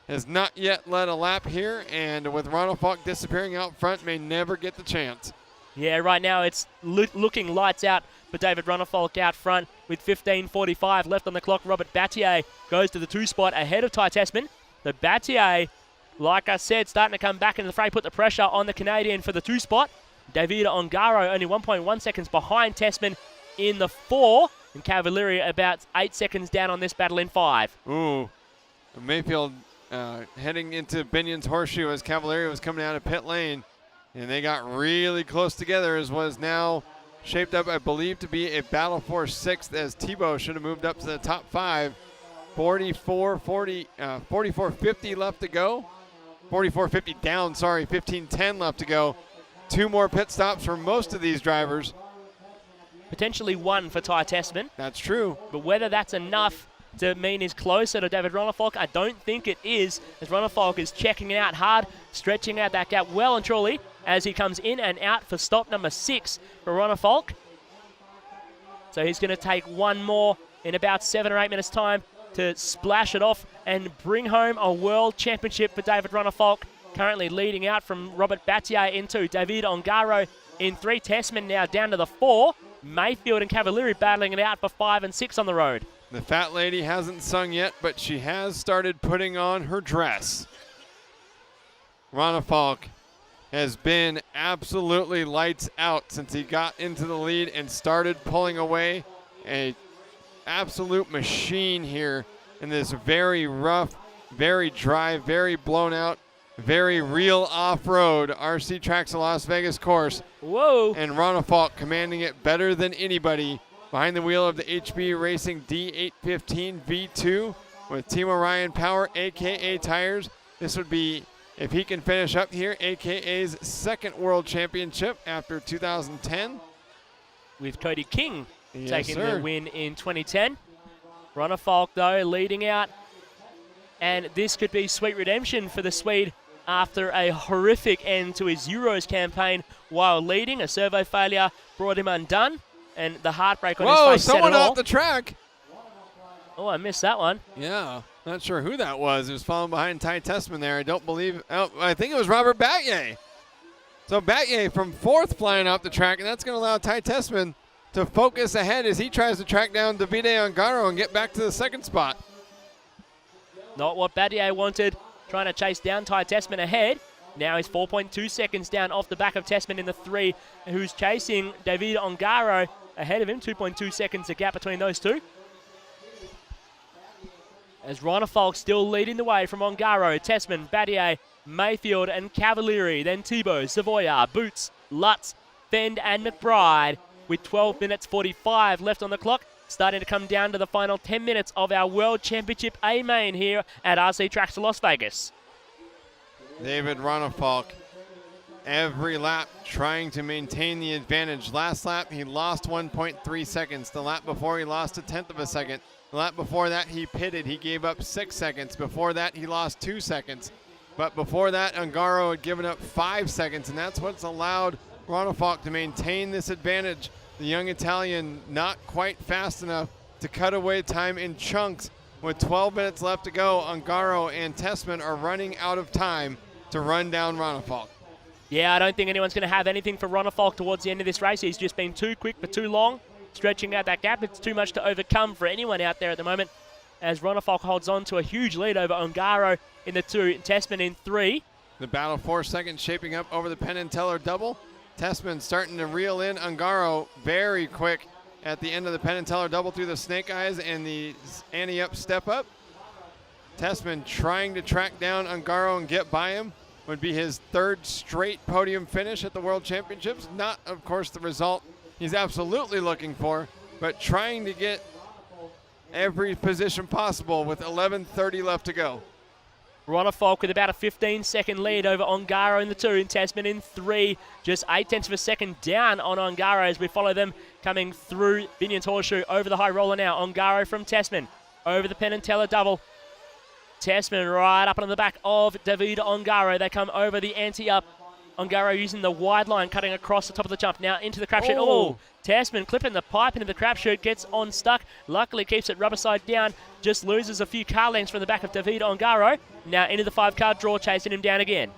Has not yet led a lap here, and with Runnerfolk disappearing out front, may never get the chance. Yeah, right now it's looking lights out for David Runnerfolk out front with 15:45 left on the clock. Robert Battier goes to the 2 spot ahead of Ty Tessman. The Battier, like I said, starting to come back into the fray, put the pressure on the Canadian for the 2 spot. David Ongaro only 1.1 seconds behind Tessman in the 4, and Cavalieri about 8 seconds down on this battle in 5. Ooh, Mayfield heading into Binion's Horseshoe as Cavalieri was coming out of pit lane, and they got really close together as was now shaped up, I believe, to be a battle for 6th as Tebow should have moved up to the top 5. 44.50 left to go. 44.50 down, 15:10 left to go. 2 more pit stops for most of these drivers. Potentially 1 for Ty Tessman. That's true. But whether that's enough to mean he's closer to David Runnerfolk, I don't think it is, as Runnerfolk is checking it out hard, stretching out that gap well and truly as he comes in and out for stop number 6 for Runnerfolk. So he's going to take 1 more in about 7 or 8 minutes' time to splash it off and bring home a world championship for David Runnerfolk, currently leading out from Robert Battier in 2. David Ongaro in 3. Tessman now down to the 4. Mayfield and Cavalieri battling it out for 5 and 6 on the road. The fat lady hasn't sung yet, but she has started putting on her dress. Runnerfolk has been absolutely lights out since he got into the lead and started pulling away. An absolute machine here in this very rough, very dry, very blown out, very real off-road RC Tracks of Las Vegas course. Whoa! And Runnerfolk commanding it better than anybody behind the wheel of the HB Racing D815 V2 with Team Orion Power, AKA tires. This would be, if he can finish up here, AKA's 2nd World Championship after 2010. With Cody King Yes, taking sir. the win in 2010. Runnerfolk, though, leading out. And this could be sweet redemption for the Swede after a horrific end to his Euros campaign while leading. A servo failure brought him undone, and the heartbreak on his face said it all. Someone off the track. Oh, I missed that one. Yeah. Not sure who that was. It was following behind Ty Tessman there. I don't believe. Oh, I think it was Robert Batye. So Batye from 4th flying off the track, and that's going to allow Ty Tessman to focus ahead as he tries to track down Davide Ongaro and get back to the 2nd spot. Not what Batye wanted, trying to chase down Ty Tessman ahead. Now he's 4.2 seconds down off the back of Tessman in the 3, who's chasing Davide Ongaro ahead of him. 2.2 seconds a gap between those two. As Ronnefalk still leading the way from Ongaro, Tessman, Batye, Mayfield and Cavalieri. Then Thibault, Savoya, Boots, Lutz, Fend and McBride with 12 minutes 45 left on the clock. Starting to come down to the final 10 minutes of our World Championship A main here at RC Tracks to Las Vegas. David Ronnefalk, every lap trying to maintain the advantage. Last lap, he lost 1.3 seconds. The lap before, he lost 1/10 of a second. The lap before that, he pitted. He gave up 6 seconds. Before that, he lost 2 seconds. But before that, Ongaro had given up 5 seconds, and that's what's allowed Ronnefalk to maintain this advantage. The young Italian not quite fast enough to cut away time in chunks. With 12 minutes left to go, Ongaro and Tessman are running out of time to run down Ronnefalk. Yeah, I don't think anyone's going to have anything for Ronnefalk towards the end of this race. He's just been too quick for too long, stretching out that gap. It's too much to overcome for anyone out there at the moment, as Ronnefalk holds on to a huge lead over Ongaro in the 2, Tessman in 3. The battle for second shaping up over the Penn and Teller double. Tessman starting to reel in Ongaro very quick at the end of the Penn and Teller double through the snake eyes and the ante up step up. Tessman trying to track down Ongaro and get by him. Would be his 3rd straight podium finish at the World Championships. Not, of course, the result he's absolutely looking for, but trying to get every position possible with 11:30 left to go. Ronnefalk with about a 15-second lead over Ongaro in the 2, and Tessman in 3. Just 0.8 of a second down on Ongaro as we follow them coming through Binion's Horseshoe over the high roller now. Ongaro from Tessman over the Penn and Teller double. Tessman right up on the back of Davide Ongaro. They come over the ante-up. Ongaro using the wide line, cutting across the top of the jump. Now into the crap chute. Oh, Tessman clipping the pipe into the crap chute, gets unstuck. Luckily keeps it rubber side down. Just loses a few car lengths from the back of Davide Ongaro. Now into the 5-car draw, chasing him down again.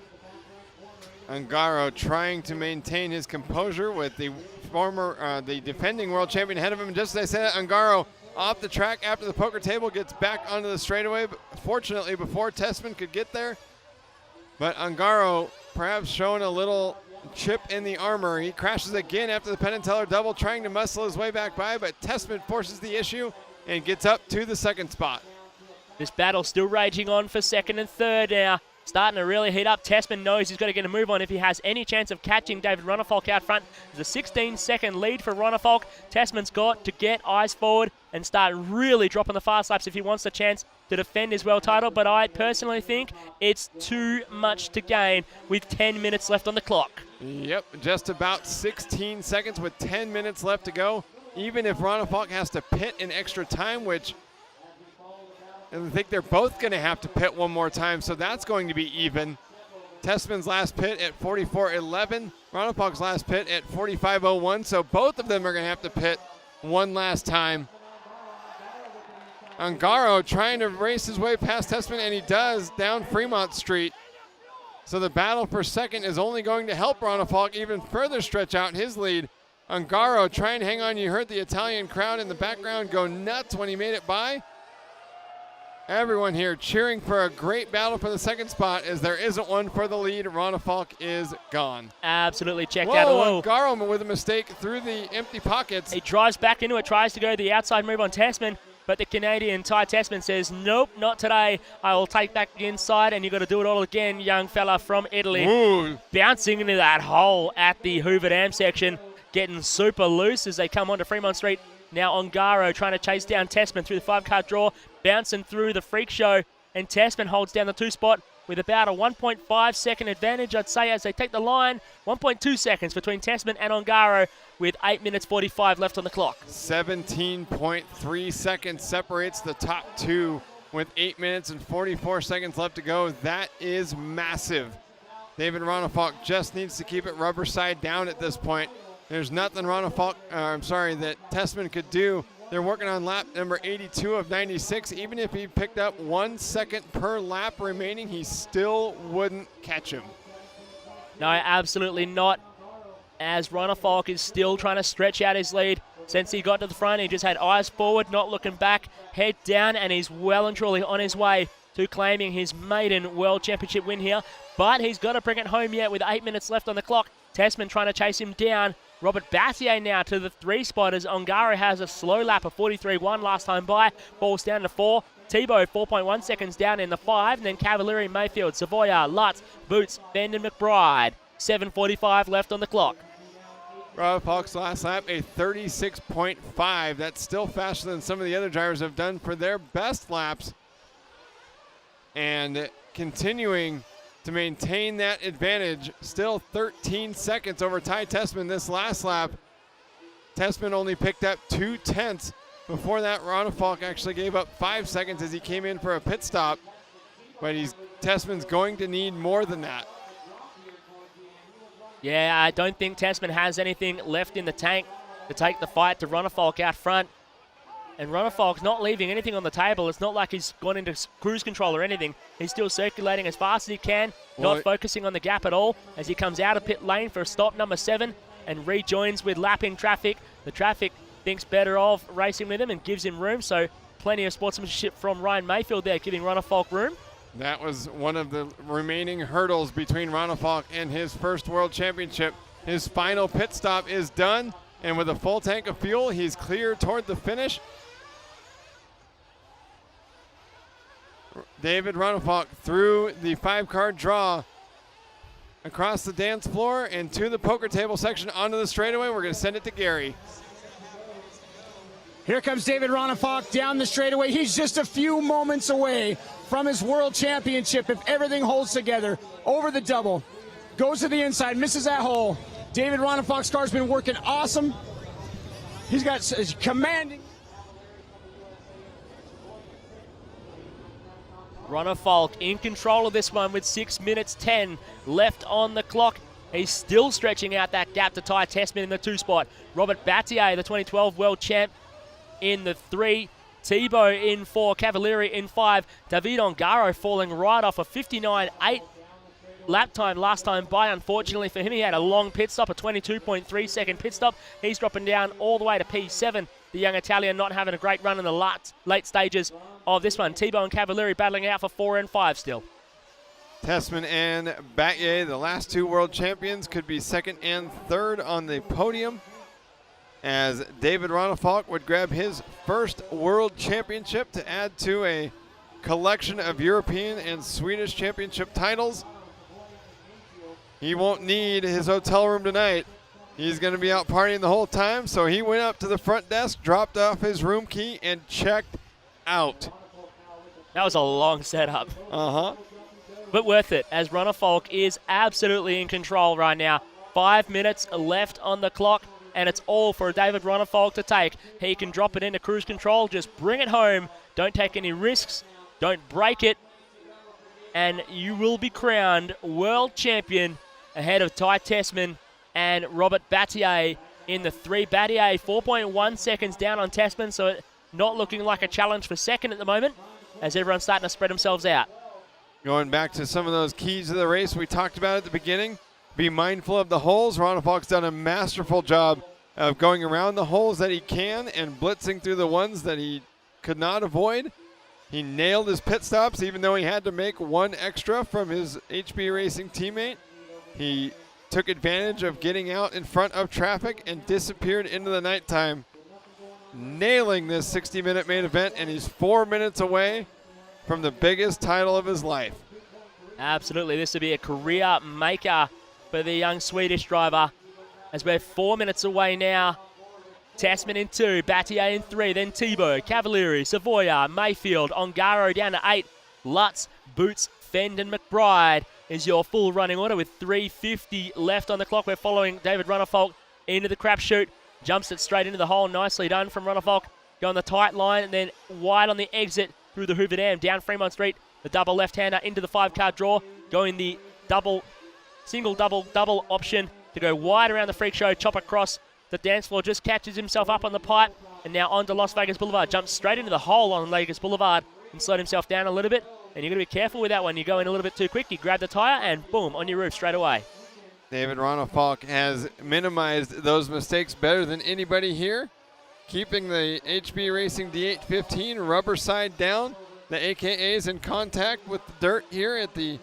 Ongaro trying to maintain his composure with the the defending world champion ahead of him. Just as I said, Ongaro off the track after the poker table, gets back onto the straightaway. But fortunately, before Tessman could get there. But Ongaro perhaps showing a little chip in the armor. He crashes again after the Penn and Teller double, trying to muscle his way back by, but Tessman forces the issue and gets up to the 2nd spot. This battle still raging on for 2nd and 3rd now. Starting to really heat up. Tessman knows he's got to get a move on if he has any chance of catching David Ronnefalk out front. There's a 16-second lead for Ronnefalk. Tessman's got to get eyes forward and start really dropping the fast laps if he wants the chance to defend his world title, but I personally think it's too much to gain with 10 minutes left on the clock. Yep, just about 16 seconds with 10 minutes left to go. Even if Ronnefalk has to pit in extra time, which I think they're both going to have to pit one more time, so that's going to be even. Tessman's last pit at 44.11, Ronnefalk's last pit at 45.01, so both of them are going to have to pit one last time. Ongaro trying to race his way past Tessman, and he does, down Fremont Street. So the battle for second is only going to help Ronnefalk even further stretch out his lead. Ongaro trying to hang on. You heard the Italian crowd in the background go nuts when he made it by. Everyone here cheering for a great battle for the 2nd spot, as there isn't one for the lead. Ronnefalk is gone. Absolutely checked out. Whoa. Ongaro with a mistake through the empty pockets. He drives back into it, tries to go the outside move on Tessman, but the Canadian Ty Tessman says, nope, not today. I will take back the inside, and you've got to do it all again, young fella from Italy. Ooh. Bouncing into that hole at the Hoover Dam section, getting super loose as they come onto Fremont Street. Now Ongaro trying to chase down Tessman through the 5-car draw, bouncing through the freak show, and Tessman holds down the 2 spot with about a 1.5 second advantage, I'd say, as they take the line. 1.2 seconds between Tessman and Ongaro with 8 minutes 45 left on the clock. 17.3 seconds separates the top 2 with 8 minutes and 44 seconds left to go. That is massive. David Ronnefalk just needs to keep it rubber side down at this point. There's nothing that Tessman could do They're working on lap number 82 of 96. Even if he picked up 1 second per lap remaining, he still wouldn't catch him. No, absolutely not. As Ronafalk is still trying to stretch out his lead. Since he got to the front, he just had eyes forward, not looking back, head down, and he's well and truly on his way to claiming his maiden World Championship win here. But he's got to bring it home yet with 8 minutes left on the clock. Tessman trying to chase him down. Robert Battier now to the 3 spot as Ongaro has a slow lap of 43.1 last time by. Falls down to 4. Tebow 4.1 seconds down in the 5. And then Cavalieri, Mayfield, Savoya, Lutz, Boots, Bend and McBride. 7:45 left on the clock. Ronafalk's last lap, a 36.5. That's still faster than some of the other drivers have done for their best laps. And continuing to maintain that advantage, still 13 seconds over Ty Tessman this last lap. Tessman only picked up 0.2. Before that, Ronafalk actually gave up 5 seconds as he came in for a pit stop. But Tessman's going to need more than that. Yeah, I don't think Tessman has anything left in the tank to take the fight to Ronafalk out front. And Ronafalk's not leaving anything on the table. It's not like he's gone into cruise control or anything. He's still circulating as fast as he can, not focusing on the gap at all as he comes out of pit lane for stop number 7 and rejoins with lapping traffic. The traffic thinks better of racing with him and gives him room. So plenty of sportsmanship from Ryan Mayfield there, giving Ronafalk room. That was one of the remaining hurdles between Ronafalk and his first World Championship. His final pit stop is done, and with a full tank of fuel, he's clear toward the finish. David Ronafalk through the 5-car draw across the dance floor and to the poker table section onto the straightaway. We're going to send it to Gary. Here comes David Ronafalk down the straightaway. He's just a few moments away from his World Championship if everything holds together. Over the double. Goes to the inside, misses that hole. David Ronafalk's car's been working awesome. He's got commanding. Ronafalk in control of this one with 6 minutes 10 left on the clock. He's still stretching out that gap to Ty Tessman in the 2 spot. Robert Battier, the 2012 world champ, in the 3. Tebow in 4. Cavalieri in 5. David Ongaro falling right off a 59.8 lap time last time by. Unfortunately for him, he had a long pit stop, a 22.3 second pit stop. He's dropping down all the way to P7. The young Italian not having a great run in the late stages of this one. Tebow and Cavalieri battling out for 4 and 5 still. Tessman and Battier, the last 2 world champions, could be 2nd and 3rd on the podium, as David Ronafalk would grab his first world championship to add to a collection of European and Swedish championship titles. He won't need his hotel room tonight. He's going to be out partying the whole time, so he went up to the front desk, dropped off his room key, and checked out. That was a long setup. But worth it, as Ronafalk is absolutely in control right now. 5 minutes left on the clock, and it's all for David Ronafalk to take. He can drop it into cruise control, just bring it home. Don't take any risks, don't break it, and you will be crowned world champion ahead of Ty Tessman and Robert Battier in the 3. Battier 4.1 seconds down on Tessman, so not looking like a challenge for 2nd at the moment, as everyone's starting to spread themselves out. Going back to some of those keys of the race we talked about at the beginning, be mindful of the holes. Ronafalk's done a masterful job of going around the holes that he can and blitzing through the ones that he could not avoid. He nailed his pit stops, even though he had to make 1 extra from his HB Racing teammate. He took advantage of getting out in front of traffic and disappeared into the nighttime, nailing this 60-minute main event, and he's 4 minutes away from the biggest title of his life. Absolutely, this would be a career maker for the young Swedish driver, as we're 4 minutes away now. Tessman in 2, Battier in 3, then Tebow, Cavalieri, Savoya, Mayfield, Ongaro down to 8, Lutz, Boots, Fend and McBride is your full running order with 3:50 left on the clock. We're following David Ronafalk into the crapshoot, jumps it straight into the hole. Nicely done from Ronafalk. Go on the tight line and then wide on the exit through the Hoover Dam, down Fremont Street. The double left-hander into the 5-car draw, going the single double option to go wide around the freak show, chop across the dance floor, just catches himself up on the pipe and now onto Las Vegas Boulevard. Jumps straight into the hole on Vegas Boulevard and slowed himself down a little bit. And you've got to be careful with that one. You go in a little bit too quick, you grab the tyre, and boom, on your roof straight away. David Ronafalk has minimized those mistakes better than anybody here, keeping the HB Racing D815 rubber side down. The AKA's in contact with the dirt here at the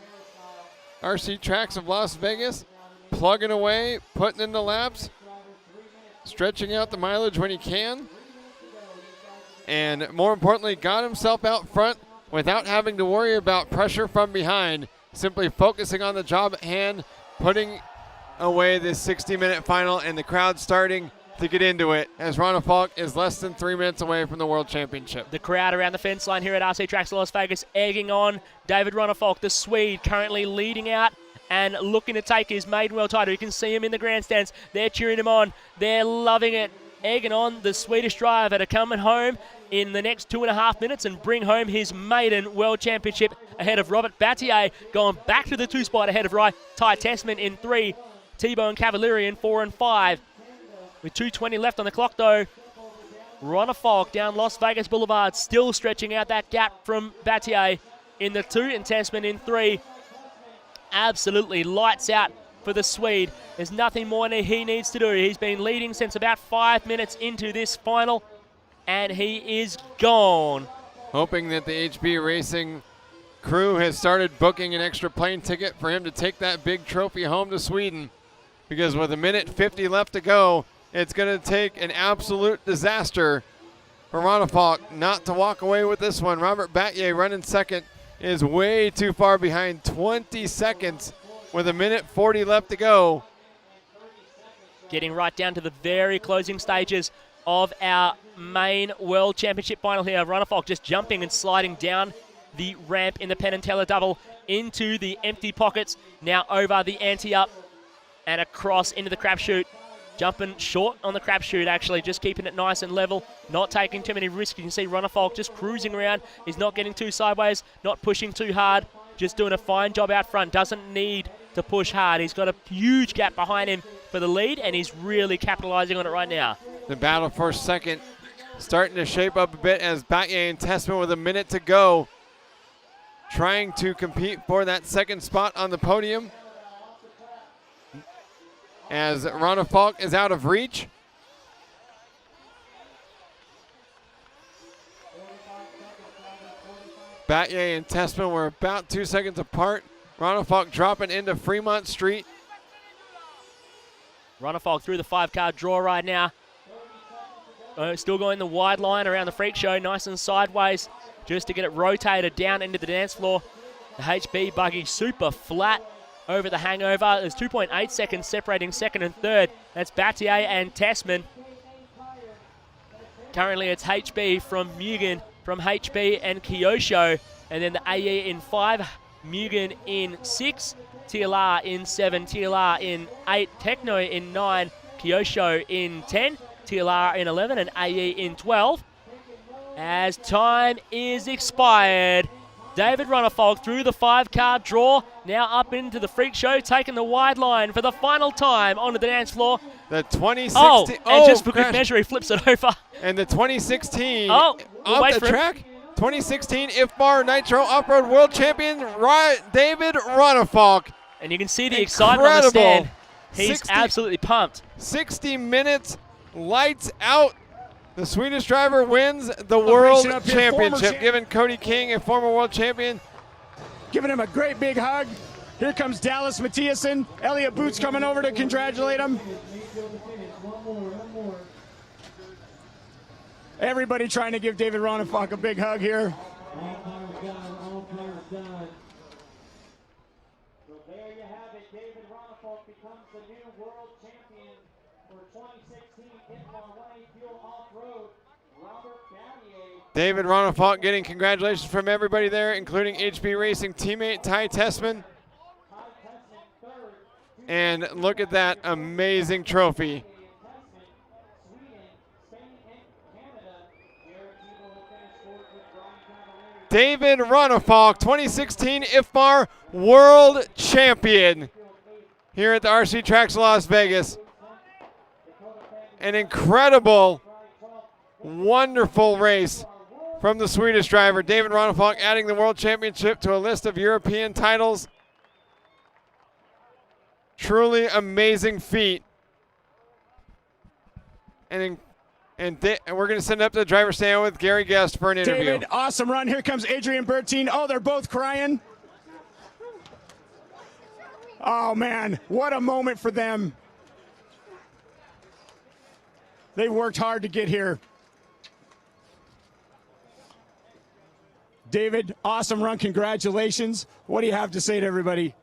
RC tracks of Las Vegas, plugging away, putting in the laps, stretching out the mileage when he can, and more importantly, got himself out front without having to worry about pressure from behind, simply focusing on the job at hand, putting away this 60-minute final, and the crowd starting to get into it as Ronafalk is less than 3 minutes away from the World Championship. The crowd around the fence line here at RC Tracks Las Vegas egging on David Ronafalk, the Swede, currently leading out and looking to take his maiden world title. You can see him in the grandstands. They're cheering him on. They're loving it, egging on the Swedish driver to come home in the next 2.5 minutes and bring home his maiden world championship ahead of Robert Battier, going back to the 2 spot ahead of Ty Tessman in 3, T-Bone Cavalieri in 4 and 5. With 2:20 left on the clock, though, Ronafalk down Las Vegas Boulevard, still stretching out that gap from Battier in the 2 and Tessman in 3. Absolutely lights out for the Swede. There's nothing more he needs to do. He's been leading since about 5 minutes into this final, and he is gone. Hoping that the HB Racing crew has started booking an extra plane ticket for him to take that big trophy home to Sweden, because with 1:50 left to go, it's going to take an absolute disaster for Ronafalk not to walk away with this one. Robert Battier running second is way too far behind, 20 seconds with 1:40 left to go. Getting right down to the very closing stages of our main World Championship final here. Ronafalk just jumping and sliding down the ramp in the Penn and Teller double into the empty pockets, now over the ante-up and across into the crapshoot. Jumping short on the crapshoot, actually, just keeping it nice and level, not taking too many risks. You can see Ronafalk just cruising around. He's not getting too sideways, not pushing too hard, just doing a fine job out front. Doesn't need to push hard. He's got a huge gap behind him for the lead, and he's really capitalizing on it right now. The battle for second starting to shape up a bit as Battier and Tessman with 1 minute to go, trying to compete for that second spot on the podium, as Ronafalk is out of reach. Battier and Tessman were about 2 seconds apart. Ronafalk dropping into Fremont Street. Ronafalk through the 5-car draw right now. Still going the wide line around the freak show, nice and sideways, just to get it rotated down into the dance floor. The HB buggy super flat over the hangover. There's 2.8 seconds separating second and third. That's Battier and Tessman. Currently it's HB from Mugen, from HB and Kyosho, and then the AE in 5, Mugen in 6, TLR in 7, TLR in 8, Techno in 9, Kyosho in 10, TLR in 11, and AE in 12. As time is expired, David Ronafalk through the 5-car draw, now up into the freak show, taking the wide line for the final time onto the dance floor. The 2016. And just for good measure, he flips it over. And the 2016 we'll off the track. 2016 IFMAR Nitro Off-Road World Champion David Ronafalk. And you can see the excitement on the stand. He's absolutely pumped. 60 minutes, lights out. The Swedish driver wins the World Championship, giving Cody King, a former world champion, giving him a great big hug. Here comes Dallas Mathiasen. Elliot Boots coming over to congratulate him. Everybody trying to give David Ronafalk a big hug here. So there you have it. David Ronafalk becomes the new world champion for 2016 IFMAR 1A Fuel Off-Road. Robert Battier. David Ronafalk getting congratulations from everybody there, including HB Racing teammate Ty Tessman. And look at that amazing trophy. David Ronafalk, 2016 IFMAR World Champion here at the RC Tracks Las Vegas. An incredible Wonderful race from the Swedish driver. David Ronefalk adding the World Championship to a list of European titles. Truly amazing feat. And we're going to send it up to the driver's stand with Gary Guest for an interview. David, awesome run. Here comes Adrian Bertine. Oh, they're both crying. Oh, man, what a moment for them. They worked hard to get here. David, awesome run. Congratulations. What do you have to say to everybody?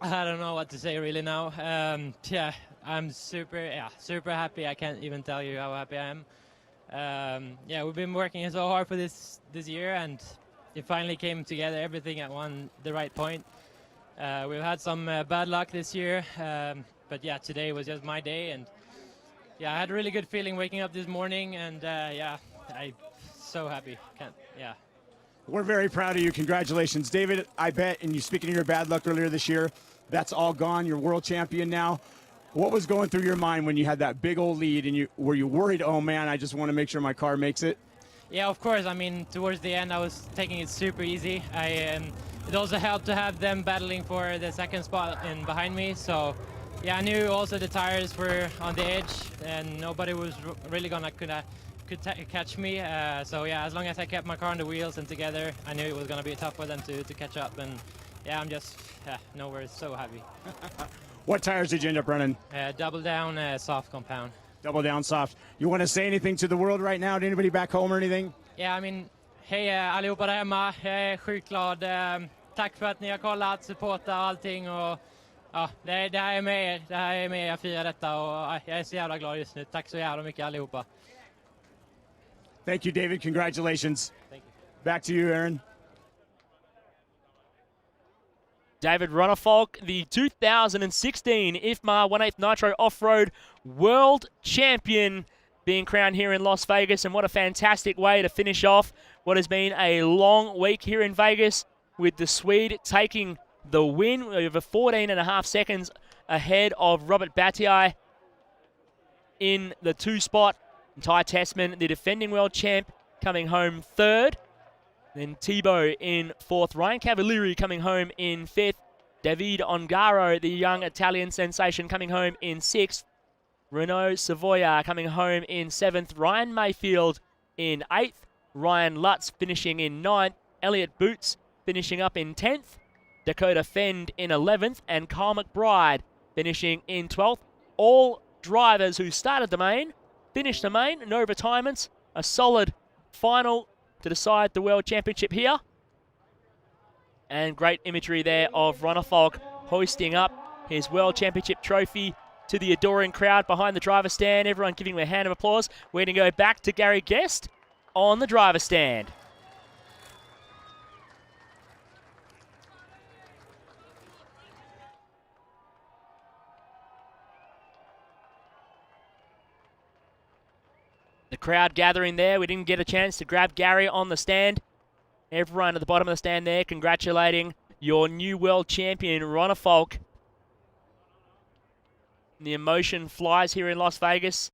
I don't know what to say really now. Yeah, I'm super happy. I can't even tell you how happy I am. Yeah, we've been working so hard for this year, and it finally came together. Everything at the right point. We've had some bad luck this year, but yeah, today was just my day, and yeah, I had a really good feeling waking up this morning, and yeah, I'm so happy. Yeah. We're very proud of you. Congratulations. David, I bet, and you speaking of your bad luck earlier this year, that's all gone. You're world champion now. What was going through your mind when you had that big old lead, and were you worried, oh man, I just want to make sure my car makes it? Yeah, of course. I mean, towards the end, I was taking it super easy. It also helped to have them battling for the second spot behind me. So, yeah, I knew also the tires were on the edge, and nobody was really gonna could catch me. So yeah, as long as I kept my car on the wheels and together, I knew it was gonna be tough for them to catch up. And yeah, I'm just no worries, so happy. What tires did you end up running? Double down soft compound. Double down soft. You want to say anything to the world right now? To anybody back home or anything? Yeah, I mean, hej allihopa där hemma. Jag är sjukt glad. Tack för att ni har kollat, supportat allting. Och, ja, det här är med er. Det här är med er. Jag firar detta och jag är så jävla glad just nu. Tack så jävla mycket allihopa. Thank you, David. Congratulations. Thank you. Back to you, Aaron. David Ronefalk, the 2016 IFMAR 1/8 Nitro Off-Road World Champion, being crowned here in Las Vegas. And what a fantastic way to finish off what has been a long week here in Vegas, with the Swede taking the win over 14.5 seconds ahead of Robert Battiai in the 2 spot. Ty Tessman, the defending world champ, coming home 3rd. Then Thibaut in 4th. Ryan Cavalieri coming home in 5th. David Ongaro, the young Italian sensation, coming home in 6th. Renaud Savoia coming home in 7th. Ryan Mayfield in 8th. Ryan Lutz finishing in 9th. Elliot Boots finishing up in 10th. Dakota Fend in 11th. And Kyle McBride finishing in 12th. All drivers who started the main, finished the main, no retirements. A solid final to decide the World Championship here. And great imagery there of Ronefalk hoisting up his World Championship trophy to the adoring crowd behind the driver's stand. Everyone giving him a hand of applause. We're going to go back to Gary Guest on the driver's stand. The crowd gathering there. We didn't get a chance to grab Gary on the stand. Everyone at the bottom of the stand there congratulating your new world champion, Ronefalk. The emotion flies here in Las Vegas.